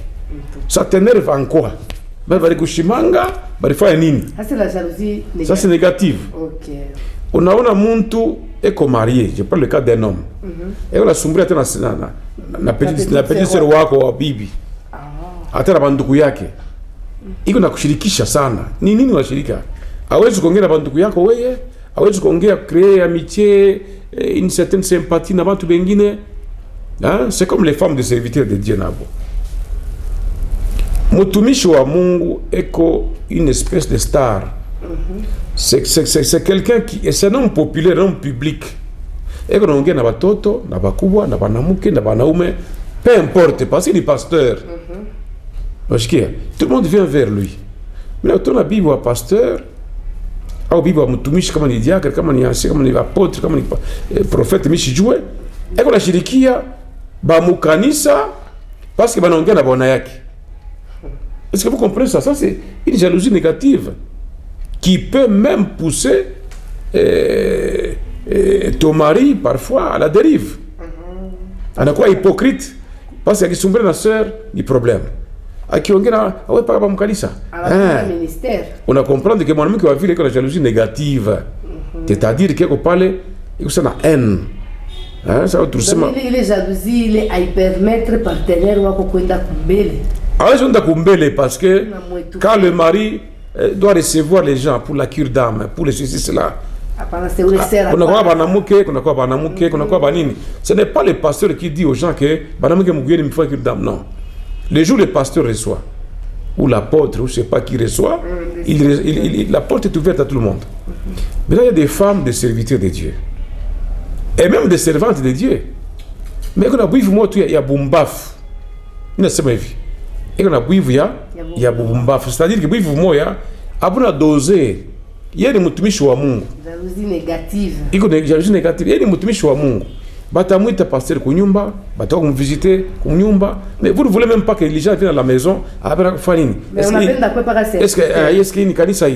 Ça t'énerve en quoi? Bali kushimanga, bali fanya nini? Ça c'est la jalousie négative. Ça c'est négatif. OK. Unaona mtu eko marié, je parle le cas d'un homme. Eko nasumbulia tena na petite sœur wako wa bibi. Hata na banduku yake. Iko na kushirikisha sana. Ni nini unashirika? Hawezi kuongea na banduku yako wewe, hawezi kuongea créer amitié, une certaine sympathie na bantu bengine. Hein? C'est comme les femmes de serviteurs de Dieu nabo. Mutumishi wa Mungu eko une espèce de star. C'est quelqu'un qui est un homme populaire, un homme public. Eko naongea na batoto, na bakubwa, na banamuke, na banaume, peu importe, parce qu'il est pasteur. Tout le monde vient vers lui. Mais là, on a Bible à pasteur, au Bible à mutumishi, comme ni diacre, comme ni ancien, comme ni apôtre, comme ni prophète, mishi joué. Eko na shirikia ba mukanisa parce que banaongea na bona yake. Est-ce que vous comprenez ça? Ça c'est une jalousie négative qui peut même pousser ton mari parfois à la dérive. On a quoi hypocrite parce qu'il y a une sœur, du problème. Akiongea awe paka ba mkanisa. On a comprendre que mon ami qui va vivre avec la jalousie négative. C'est-à-dire qu'il y a une haine. Hein, ça va tout simplement. Il est jalousie, il est à permettre partenaire ou à kwenda kumbele. Ah, ils sont kumbele parce que quand le mari doit recevoir les gens pour la cure d'âme, pour les ceci cela. Ce n'est pas le pasteur qui dit aux gens que non. Le jour où le pasteur reçoit, ou l'apôtre, ou je ne sais pas qui reçoit, la porte est ouverte à tout le monde. Mais là, il y a des femmes, des serviteurs de Dieu. Et même des servantes de Dieu. Mais quand on a bu, il y a Bumbaf. Il y a Semavi. Et quand on a bu, il y a Bumbaf. C'est-à-dire que il y a dosé. Il y a des mutumishi wa Mungu. Jalousie négative. Il y a des jalousie négative. Il y a des mutumishi wa Mungu. Batamuita pasteur kunyumba, batamu visiter kunyumba. Mais vous ne voulez même pas que les gens viennent à la maison. Mais on a bien d'accord par est-ce qu'il y a une kanisa?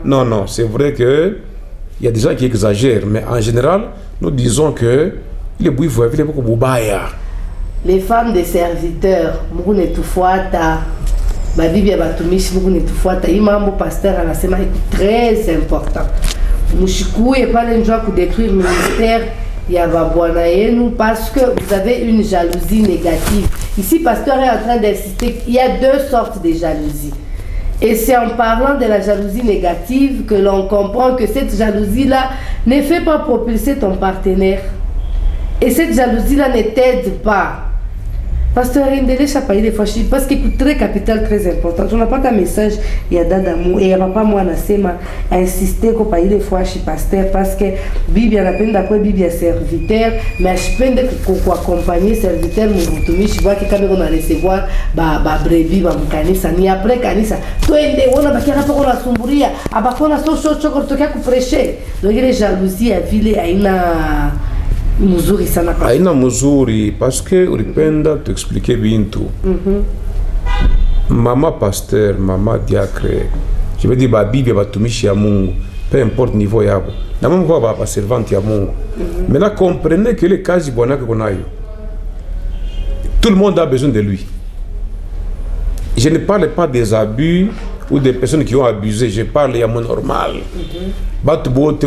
Non, non, c'est vrai que il y a des gens qui exagèrent, mais en général, nous disons que les femmes des serviteurs, ma Bible batumishi Mungu netufuata. Hii mambo pasteur anasema est très important. Mshikuye pale njoo kudétruire ministère ya babwana yenu parce que vous avez une jalousie négative. Ici pasteur est en train d'insister qu'il y a deux sortes de jalousie. Et c'est en parlant de la jalousie négative que l'on comprend que cette jalousie-là ne fait pas propulser ton partenaire. Et cette jalousie-là ne t'aide pas. Pasteur Indele Chapaï des fois, parce que c'est très capital, très important. On n'a pas un message, il y a d'adamou, et il y a pas moi nasema insister qu'on paye des fois chez pasteur parce que Bible y a la peine d'après Bible est serviteur, mais je peine de qu'on accompagner serviteur mon retourner, je vois que quand on a recevoir ba brebis ba mkanisa ni après kanisa. Toi on a bakira pour la sumburia, abakona so choko toka ku prêcher. Donc les jalousie à ville aina muzuri sana kwa aina muzuri parce que ulipenda tuexpliquer bintu. Mama pasteur, mama diacre, je veux dire ba Bible batumishi ya Mungu, peu importe niveau yabo. Na Mungu kwa ba servante ya Mungu. Maintenant comprenez que les kazi bwana ko nayo. Tout le monde a besoin de lui. Je ne parle pas des abus ou des personnes qui ont abusé, je parle à mon normal. On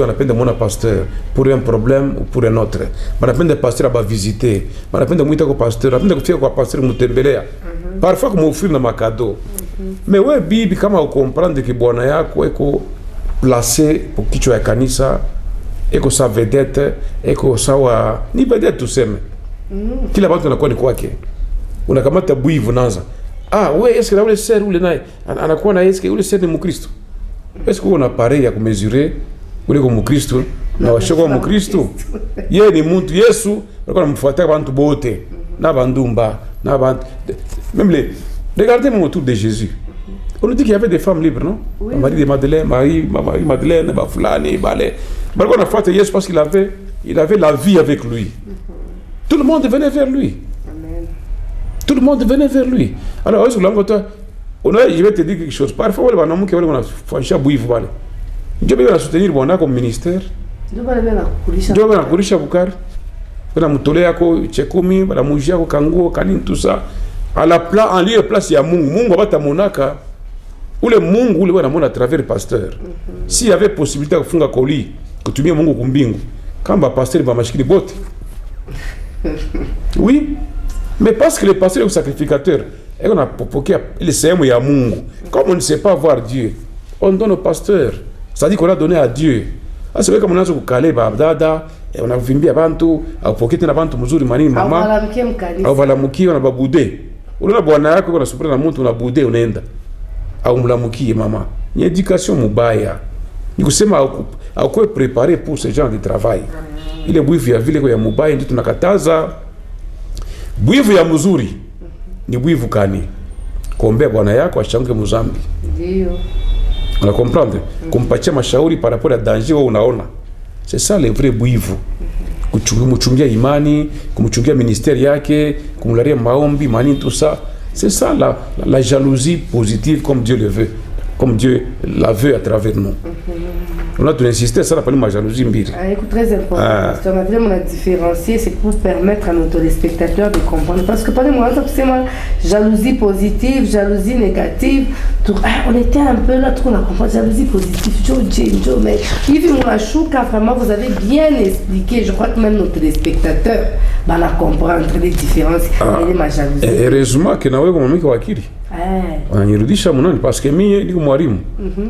appelle de mon pasteur pour un problème ou pour un autre. On appelle de pasteur à visiter. On appelle de mon pasteur, on appelle de faire pasteur mutembelea. Parfois comme offrir na makado. Mais ouais bibi kama ukomprendre que bwana yako eko placé pour kichwa ya kanisa, eko sa vedette, eko sawa ni vedette tuseme. Kila watu wanakuwa ni kwake. Unakamata buivu naanza. Ah, ouais, est-ce que là, le sœur ou le naï, on a quoi, est-ce que le sœur de mon Christ? Est-ce qu'on a pareil à mesurer, ou le comme Christ? Non, je suis comme Christ. Il y a des montres, Yesu, on a fait un peu de beauté, même les. Regardez mon autour de Jésus. On nous dit qu'il y avait des femmes libres, non? Oui. Marie de Madeleine, Madeleine, Bafulani, Balé. Mais on a fait Yesu parce qu'il avait la vie avec lui. Tout le monde venait vers lui. Tout le monde venait vers lui. Alors, je vais te dire quelque chose. Parfois, on a fait un bouillif. Je vais soutenir comme ministère. Je vais kurisha bukar. On a mutolea ko chekumi, on a mujia ko kango, kanin tout ça. À la place, en lieu place, il y a Mungu. Mungu va monaka. Ou le Mungu, ou le à travers le pasteur. S'il y avait possibilité de faire un colis, kutumia Mungu kumbingu kama pasteur ba mashikili bote. Oui, mais parce que le pasteur est sacrificateur et on a pokea ile sehemu ya Mungu. Comme on ne sait pas voir Dieu, on donne au pasteur. Ça dit qu'on a donné à Dieu. Ah, c'est vrai comme on a zo kukale ba dada, on a vimbia bantu, au pokete na bantu mzuri manini mama. Au valamukie na babude. Unaona bwana yako kuna supera na mtu unabude unaenda. Au mlamukie mama. Ni éducation mubaya. Ni kusema au kwa préparer pour ce genre de travail. Ile bwivu ya vile kwa ya mubaya ndio tunakataza. Bwivu ya mzuri ni bwivu kani? Kuombea bwana yako ashanguke muzambi. Ndio. Una comprendre? Kumpatia mashauri par rapport à danger wewe unaona. C'est ça le vrai bwivu. Kumchungia imani, kumchungia ministère yake, kumlaria maombi, mani tout ça. C'est ça la jalousie positive comme Dieu le veut. Comme Dieu la veut à travers nous. On a tout insisté, ça n'a pas eu ma jalousie mbiri. Écoute, très important. Parce qu'on a vraiment différencié, c'est pour permettre à nos téléspectateurs de comprendre. Parce que pendant moi, c'est moi, jalousie positive, jalousie négative. Tout, on était un peu là, tout on a compris. Jalousie positive, Joe, mais Yves Moulachouka, vraiment, vous avez bien expliqué. Je crois que même nos téléspectateurs vont comprendre les différences. Et ma jalousie. Heureusement que nous avons un mec wakiri. Wananirudisha munani parce que mimi niko mwalimu.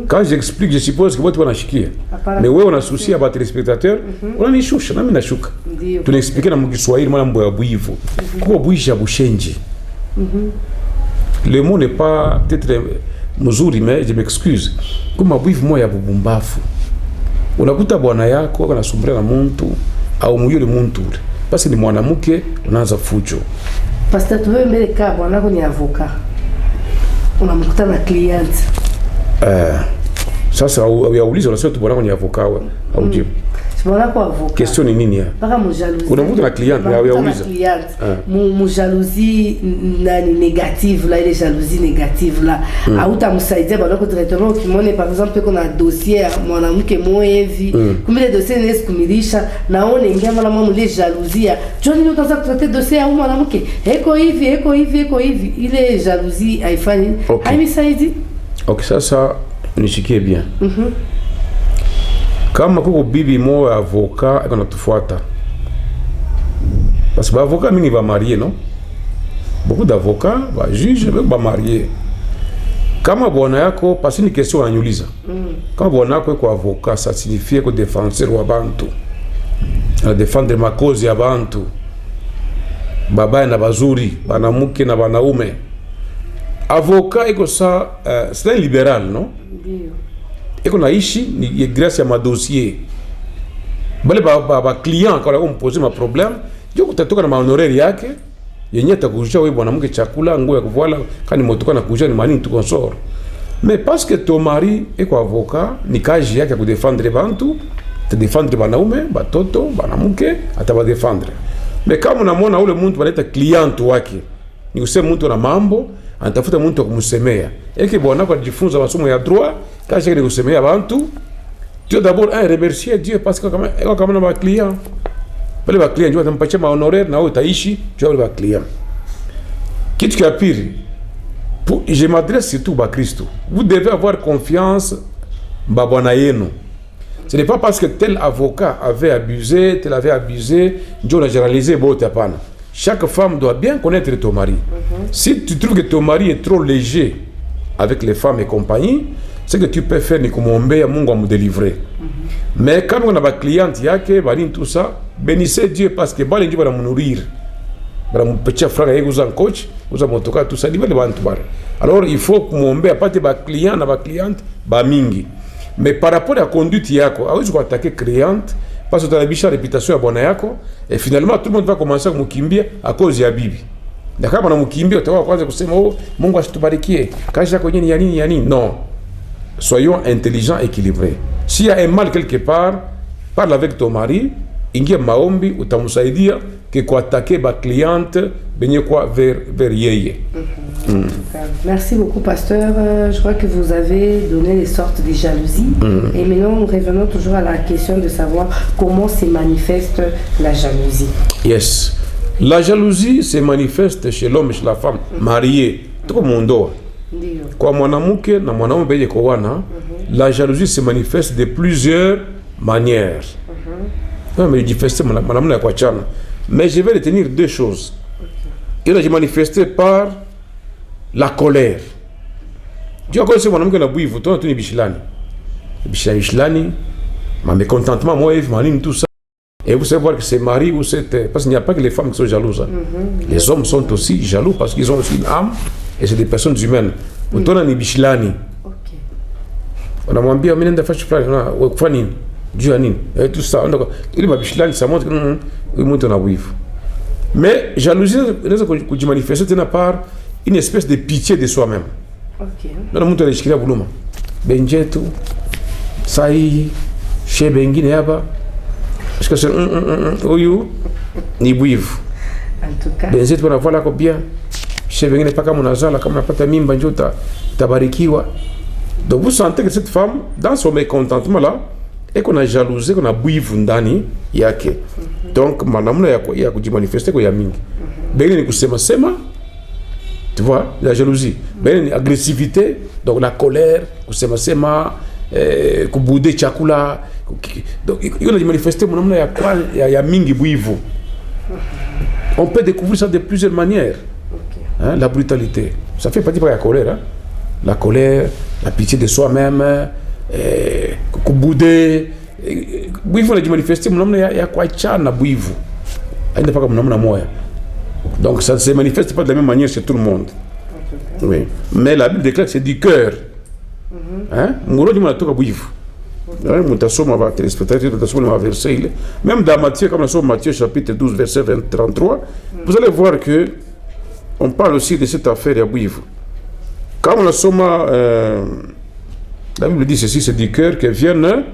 Quand j'explique, je suppose que wote wanashikia. Mais wewe unasusia ba téléspectateurs, unanishusha na mimi nashuka. Tunaexpliquer na Kiswahili mambo ya bwivu. Kwa bwisha bushenji. Le mot n'est pas peut-être mzuri mais je m'excuse. Kama bwivu moya bubumbafu. Unakuta bwana yako anasumbria na mtu au muyule mtu. Basi ni mwanamke unaanza fujo. Pastor tuwe mbele ka bwana wako ni avocat. Unamkuta na client. Sasa uyauliza unasema tu bwana wako ni avocat wewe au jibu. Bwana wako avocat. Question ni nini ya? Paka mjalousie. Unamkuta na client na uyauliza. Mjalousie nani négative là, ile jalousie négative là. Hautamsaidia bwana wako directement ukimwone par exemple kuna dossier mwanamke mwevi. Kumbe dossier ni kumilisha naone ingia mara mwa ile jalousie. Johnny utaanza kutraiter dossier ya mwanamke. Eko hivi. Ile jalousie haifanyi. Haimisaidi. Okay, sasa nishikie bien. Kama kuko bibi moja avocat anatufuata. Parce que avocat mini va marier non? Beaucoup d'avocats va juge va marier. Kama bwana yako parce que ni question ananyuliza. Kama bwana yako kwa avocat ça signifie que défenseur wa bantu. Na défendre ma cause ya bantu. Baba na bazuri, banamuke na banaume. Avocat iko ça c'est un libéral non? Ndio. Eko naishi ni grâce ya madossier. Bale ba client kwa wao mpoze ma problème, ndio kutatoka na mahonoraire yake, yenye atakuja wewe bwanamke chakula, nguo ya kuvala, kani motoka na kuja ni mani tu consort. Mais parce que ton mari eko avocat, ni kazi yake ku défendre bantu, te défendre banaume, batoto, banamuke, ataba défendre. Mais kama unamwona ule mtu analeta client wake, ni useme mtu na mambo, anatafuta mtu kumsemea. Eke bwana kwa kujifunza masomo ya droit, kazi yake ni kusemea bantu. Tu d'abord remercier Dieu parce que kama na client. Pale ba client ndio atampatia honoraire na wewe utaishi tu wale ba client. Kitu kia pili, je m'adresse surtout ba Kristo. Vous devez avoir confiance ba bwana yenu. Ce n'est pas parce que tel avocat avait abusé, tel avait abusé, ndio na généraliser bote hapana. Chaque femme doit bien connaître ton mari. Si tu trouves que ton mari est trop léger avec les femmes et compagnie, ce que tu peux faire ni kumwombea Mungu va me délivrer. Mais quand on a ba cliente yake, bali tout ça, bénissez Dieu parce que bali ndio va me nourrir. Bala mpecha franga yego za coach, uza motoka tout ça, libele bantu bare. Alors il faut kumwombea pate ba client na ba cliente ba mingi. Mais par rapport à conduite yako, hawezi kuattaquer cliente parce que tu as la réputation ya bwana yako et finalement tout le monde va commencer à mukimbia à cause ya bibi. Na kama na mukimbia utakuwa kwanza kusema oh Mungu asitubarikie. Kazi yako yenyewe ni ya nini? Non. Soyons intelligents, équilibrés. S'il y a un mal quelque part, parle avec ton mari, ingie maombi utamsaidia que kwa attaquer ba cliente benye kwa vers yeye. Merci beaucoup pasteur. Je crois que vous avez donné les sortes de jalousie. Et maintenant nous revenons toujours à la question de savoir comment se manifeste la jalousie. Yes. La jalousie se manifeste chez l'homme et chez la femme mariée. Tout le monde. Kwa mwanamke na mwanaume beye kowana, la jalousie se manifeste de plusieurs manière. Non, mais manifester madame Kwachana. Mais je vais retenir deux choses. Il a manifesté par la colère. Tu as connu mon homme qui a bouilli, tu as tenu Bichelani. Bichelani, ma mécontentement, moi, Eve, tout ça. Et vous savez voir que c'est mari ou c'est. Parce qu'il n'y a pas que les femmes qui sont jalouses. Les hommes sont aussi jaloux parce qu'ils ont aussi une âme et c'est des personnes humaines. Vous avez Bichelani. On a moins bien amené des fâches fleurs, on a Fanine, Duanine, et tout ça. Il m'a Bichelani, ça montre qu'il monte en bouilli. Mais jalousie, que tu manifestes, c'est part une espèce de pitié de soi-même. Dans le monde de l'Échira Boulouma, Benjeto, Saï, Chez Benguine Yaba, parce que c'est Oyo, ni bouive. En tout cas. Benjeto, on a voilà combien. Chez Benguine pas comme on a ça, comme on a pas ta mine, Banjota, Tabarikiwa. Donc vous sentez que cette femme, dans son mécontentement là, et qu'on a jalousé, qu'on a bouive Ndani, Yake. Donc, madame, il y a que manifester qu'il y a mingi. Benguine kusema sema. Tu vois, la jalousie, l'agressivité, donc la colère, kusema kubude chakula. Donc il a manifesté mon homme il y a mingi bouivu. On peut découvrir ça de plusieurs manières. Hein, la brutalité, ça fait partie de la colère. Hein? La colère, la pitié de soi-même, kubude. Bouivu a manifesté mon homme il y a quoi chana bouivu. Il n'est pas comme mon homme moi. Donc ça ne se manifeste pas de la même manière chez tout le monde. Oui. Mais la Bible déclare que c'est du cœur. Hein? Même dans Matthieu, comme nous sommes Matthieu chapitre 12, verset 33, vous allez voir que on parle aussi de cette affaire à Bouivre. Quand nous sommes, la Bible dit ceci, c'est du cœur que viennent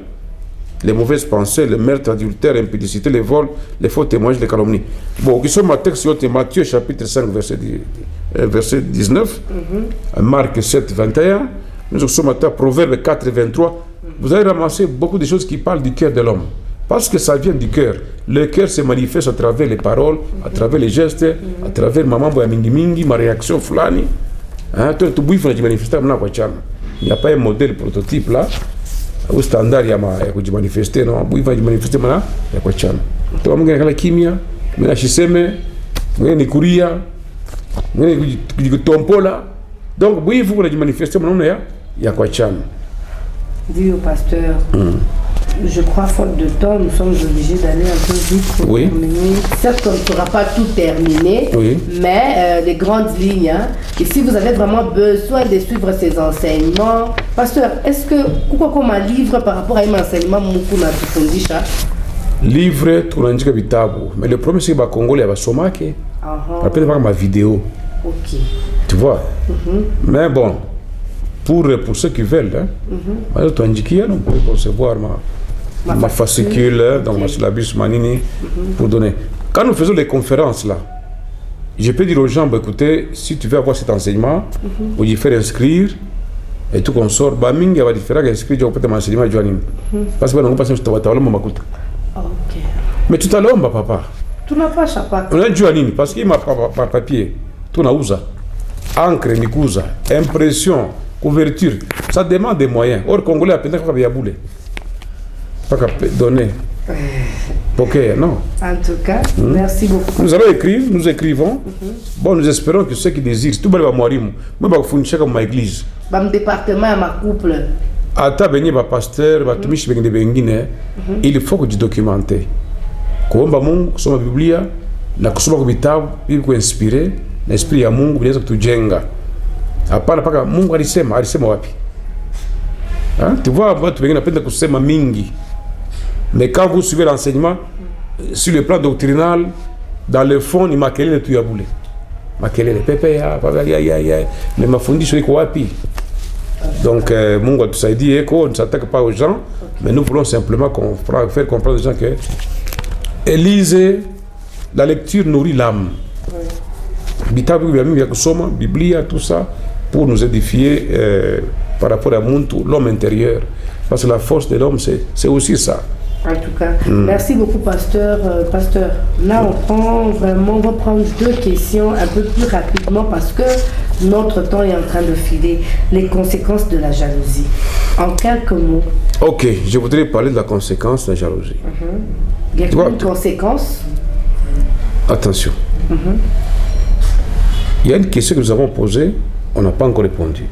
les mauvaises pensées, le meurtre, l'adultère, l'impudicité, les vols, les faux témoignages, les calomnies. Bon, qui sont ma texte, c'est Matthieu chapitre 5, verset 19, Marc 7, 21, nous sommes à Proverbe 4, 23. Vous allez ramasser beaucoup de choses qui parlent du cœur de l'homme. Parce que ça vient du cœur. Le cœur se manifeste à travers les paroles, à travers les gestes, à travers maman boya mingi mingi, ma réaction flani. Hein, tout le monde qui manifeste, il n'y a pas un modèle prototype là. Au standard ya kujimanifeste no buiva jimanifeste mana ya kwa chama to mungu kala kimya mimi shiseme mimi ni kuria mimi kujitompola donc buiva kuna jimanifeste mana ya kwa chama. Dit au pasteur, je crois faute de temps, nous sommes obligés d'aller un peu vite pour terminer. Certes, on ne pourra pas tout terminer, mais les grandes lignes. Hein, et si vous avez vraiment besoin de suivre ces enseignements, pasteur, est-ce que pourquoi comme un livre par rapport à un enseignement mukuna tufundisha? Livre tunandika vitabu, mais le problème c'est que Congolais va somake. Après voir ma vidéo. OK. Tu vois. Mais bon, pour ceux qui veulent, hein, on peut concevoir ma fascicule, donc ma syllabus manini, pour donner. Quand nous faisons les conférences là, je peux dire aux gens, bah, écoutez, si tu veux avoir cet enseignement, vous y faire inscrire, et tout qu'on sort, bah, mingi va faire inscrire, tu peux m'enseigner, parce que nous passons sur ta table, mais tout à l'heure, papa. Tu n'as pas chapat. On a Joanine, parce qu'il m'a pas papier, tout n'a usa, encre, nikusa, impression. Couverture, ça demande des moyens. Or, Congolais a peut-être pas boulé. Pas qu'à donner. Ok, non. En tout cas, merci beaucoup. Nous allons écrire, nous écrivons. Bon, nous espérons que ceux qui désirent, tout le monde va mourir. Moi, je vais faire comme ma église. Mon département, ma couple. Ata benye ba pasteur, ba tumishi bengine bengine, il faut que tu documentes. Kuomba Mungu, kusoma Biblia, na kusoma kwa vitabu, ili kuinspire, na esprit ya Mungu inaweza kutujenga. Hapana paka Mungu alisema wapi? Hein? Tu vois, watu wengine wanapenda kusema mingi. Mais quand vous suivez l'enseignement sur le plan doctrinal, dans le fond, ni makelele tu ya bule. Makelele pepe ya, mais mafundisho iko wapi? Donc Mungu atusaidie eko, on ne s'attaque pas aux gens, mais nous voulons simplement faire comprendre aux gens que Élise, la lecture nourrit l'âme. Bitabu ya kusoma, Biblia, tout ça, pour nous édifier par rapport à l'homme intérieur. Parce que la force de l'homme, c'est aussi ça. En tout cas, merci beaucoup, pasteur. Pasteur, là, on va prendre deux questions un peu plus rapidement parce que notre temps est en train de filer. Les conséquences de la jalousie. En quelques mots. Ok, je voudrais parler de la conséquence de la jalousie. Il y a une conséquence. Attention. Il y a une question que nous avons posée, on n'a pas encore répondu.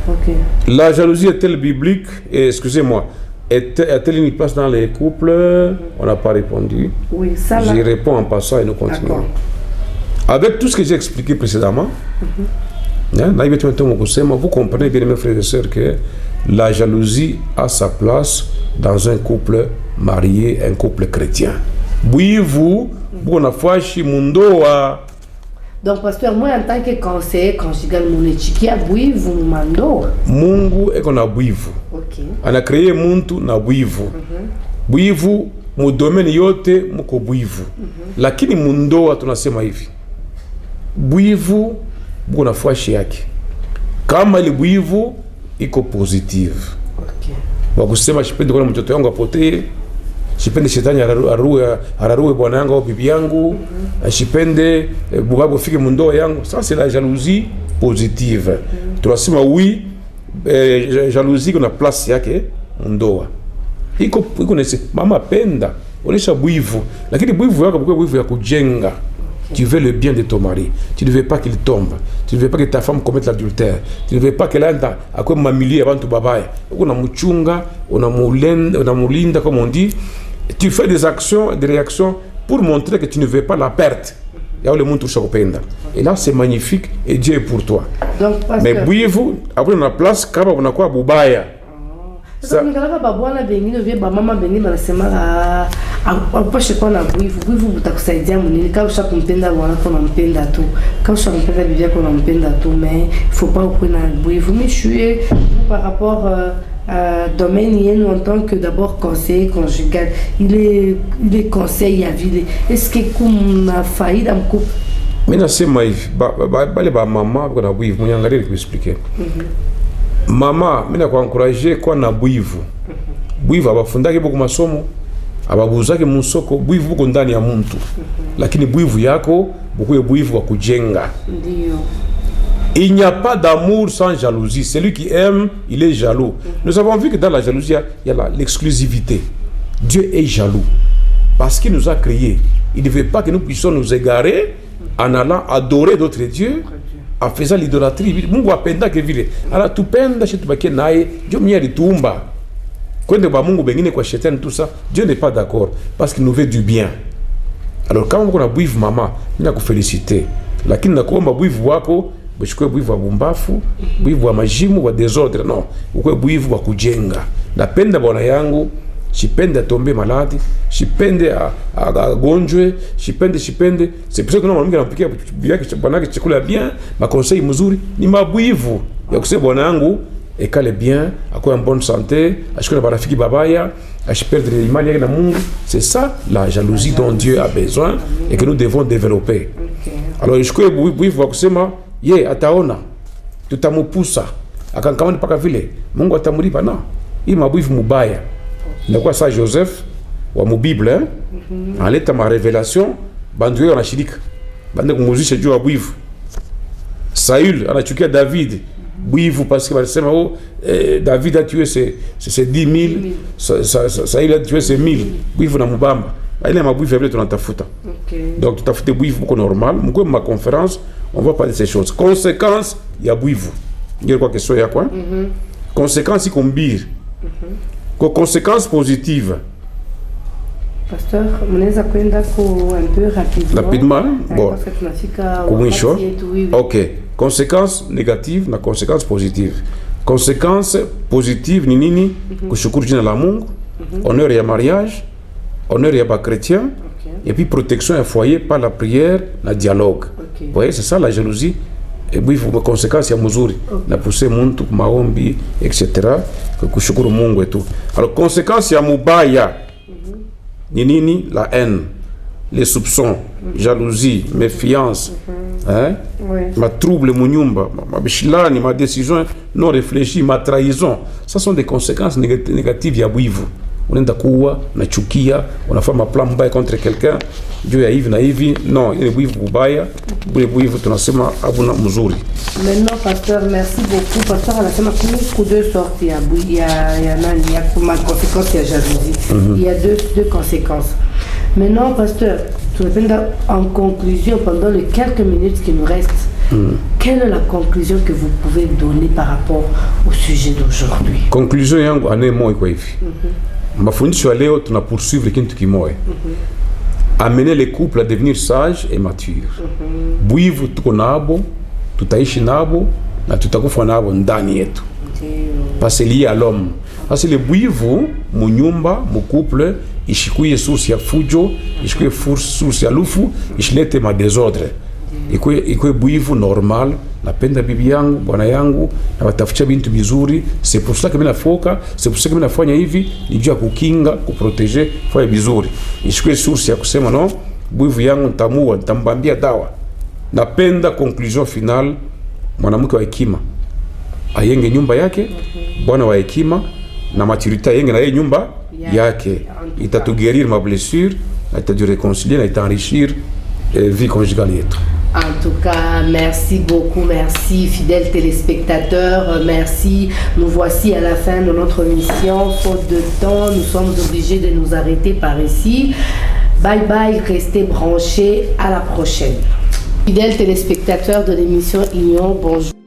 Ok. La jalousie est-elle biblique? Et excusez-moi, a-t-elle une place dans les couples? On n'a pas répondu. Oui, ça là. J'y réponds en passant et nous continuons. D'accord. Avec tout ce que j'ai expliqué précédemment, vous comprenez bien, mes frères et sœurs, que la jalousie a sa place dans un couple marié, un couple chrétien. Vous Donc, pasteur, moi, en tant que conseiller conjugal, mon échiquier, vous mando. Mungu eko na bwivu. Ok. Ana créé muntu na bwivu. Bwivu mu domaine yote muko bwivu. Lakini mundoa tunasema hivi. Bwivu buko na fashi yake. Kama ile bwivu iko positive. Okay. Wakusema sipendi kuona mtoto wangu apotee. Sipende shetani ararue bwana yangu au bibi yangu. Sipende bubabu fike mundoa yangu. Ça c'est la jalousie positive. Tunasema oui, jalousie kuna place yake mundoa. Iko nese mama penda onesha bwivu, lakini bwivu yako kwa bwivu ya kujenga. Tu veux le bien de ton mari. Tu ne veux pas qu'il tombe. Tu ne veux pas que ta femme commette l'adultère. Tu ne veux pas qu'elle anda à quoi mamilier avant tout babaya. On a muchunga, on a mulinda comme on dit. Tu fais des actions, des réactions pour montrer que tu ne veux pas la perte. Il y a le monde touche au penda. Et là c'est magnifique et Dieu est pour toi. Donc, mais bwivu après on a place kama on a quoi bubaya. Ça nikalaka babwana bengine vile bamama bengine banasema aposhe kwa na bwivu butakusaidia munini kama ushakumpenda bwana kwa unampenda tu kama ushakumpenda bibi yako unampenda tu mais il faut pas ukuwe na bwivu. Mais je suis par rapport domaine yenu en tant que d'abord conseiller conjugal, il est conseil à vie. Est-ce que kuna faida mko? Mimi nasema hivi bale ba mama kwa na bwivu mnyangalie kuexpliquer. Mama, mimi nakuencourager kwa na bwivu. Bwivu abafundake buku masomo, ababuzake musoko, bwivu buko ndani ya mtu. Lakini bwivu yako bukuye bwivu wa kujenga. Ndio. Il n'y a pas d'amour sans jalousie. Celui qui aime, il est jaloux. Nous avons vu que dans la jalousie, il y a l'exclusivité. Dieu est jaloux parce qu'il nous a créés. Il ne veut pas que nous puissions nous égarer en allant adorer d'autres dieux. En faisant l'idolâtrie, Mungu apenda ke vile. Ala tupenda shi tubaki naye, Dieu mwenye alitumba. Kwende ba Mungu bengine kwa shetani tout ça, Dieu n'est pas d'accord parce qu'il nous veut du bien. Alors quand on a bwivu mama, nina kufeliciter. Lakini nakuomba bwivu wako, bishikwe bwivu wa bumbafu, bwivu wa majimu wa désordre non. Ukwe bwivu wa kujenga. Napenda bwana yangu, sipende atombe maladi, sipende agonjwe, sipende. C'est pour ça que nous mwanamke anampikia yake bwanake chakula bien, ma conseil mzuri ni mabwivu. Ya kusema bwana yangu ekale bien, akue en bonne santé, ashikwe na rafiki babaya, ashiperde imani yake na Mungu. C'est ça la jalousie dont Dieu a besoin et que nous devons développer. Okay. Alors ishikwe bwivu wa kusema ye ataona tutamupusa akankamani paka vile Mungu atamulipa na. Hii mabwivu mubaya. Ndakuwa sa Joseph wa mu Bible aleta ma révélation banduye anashirika bande kumuzisha juu wa bwivu. Saül anachukia David bwivu parce que balisema David a tué ses 10 000, Saül a tué ses 1000 bwivu na mubamba. Ile mabwivu vile tunatafuta. Donc tutafute bwivu kwa normal, mko ma conférence, on va parler de ces choses. Conséquences ya bwivu. Ndio kwa question ya kwa? Conséquences ikombir. Conséquences positives. Pasteur, mnaweza kwenda un peu rapidement. Bon. Parce que tunafika kumwisho. OK. Conséquences négatives na conséquences positives. Conséquences positives ni nini? Kushukuru jina la Mungu, honneur ya mariage, honneur ya ba chrétien, et puis protection ya foyer par la prière, la dialogue. Vous voyez, c'est ça la jalousie. Et puis il faut conséquences ya mzuri na pousser muntu maombi etc. kushukuru Mungu et tout. Alors conséquences ya mubaya ni nini? La haine, les soupçons, jalousie, méfiance, ma trouble munyumba, ma bishilani, ma décision non réfléchie, ma trahison. Ça sont des conséquences négatives ya bwivu. unaenda kuua, unachukia, unafanya plan mbaya contre quelqu'un juu ya hivi na hivi. Non, ile wivu ubaya, ile wivu tunasema abuna mzuri. Maintenant, pasteur, merci beaucoup. Pasteur, anasema kuko deux sortes ya nani ya kuma conséquence ya jalousie. Il y a deux conséquences. Maintenant, pasteur, tunapenda en conclusion pendant les quelques minutes qui nous restent. Quelle est la conclusion que vous pouvez donner par rapport au sujet d'aujourd'hui? Conclusion yangu anemo iko hivi. Mafundisho ya leo tuna poursuivre kitu kimoja. Amener les couples à devenir sages et matures. Bwivu tuko nabo, tutaishi nabo na tutakufa nabo ndani yetu. Parce lié à l'homme. Parce le bwivu mu nyumba, mu couple ishikuye source ya fujo, ishikuye source ya lufu, ishilete ma désordre. Ikuwe bwivu normal, napenda bibi yangu, bwana yangu, na watafutia bintu bizuri. C'est pour ça que mimi nafoka, c'est pour ça que mimi nafanya hivi, nijua kukinga, kuproteger, fanya bizuri. Ishikuwe source ya kusema no, bwivu yangu nitamua, nitambambia dawa. Napenda conclusion finale, mwanamke wa hekima ayenge nyumba yake, bwana wa hekima na maturité ayenge na yeye nyumba yake. Itatuguérir ma blessure, na itaturéconcilier, na itanrichir vie conjugale yetu. En tout cas, merci beaucoup, merci fidèles téléspectateurs, merci. Nous voici à la fin de notre mission. Faute de temps, nous sommes obligés de nous arrêter par ici. Bye bye, restez branchés, à la prochaine. Fidèles téléspectateurs de l'émission Union, bonjour.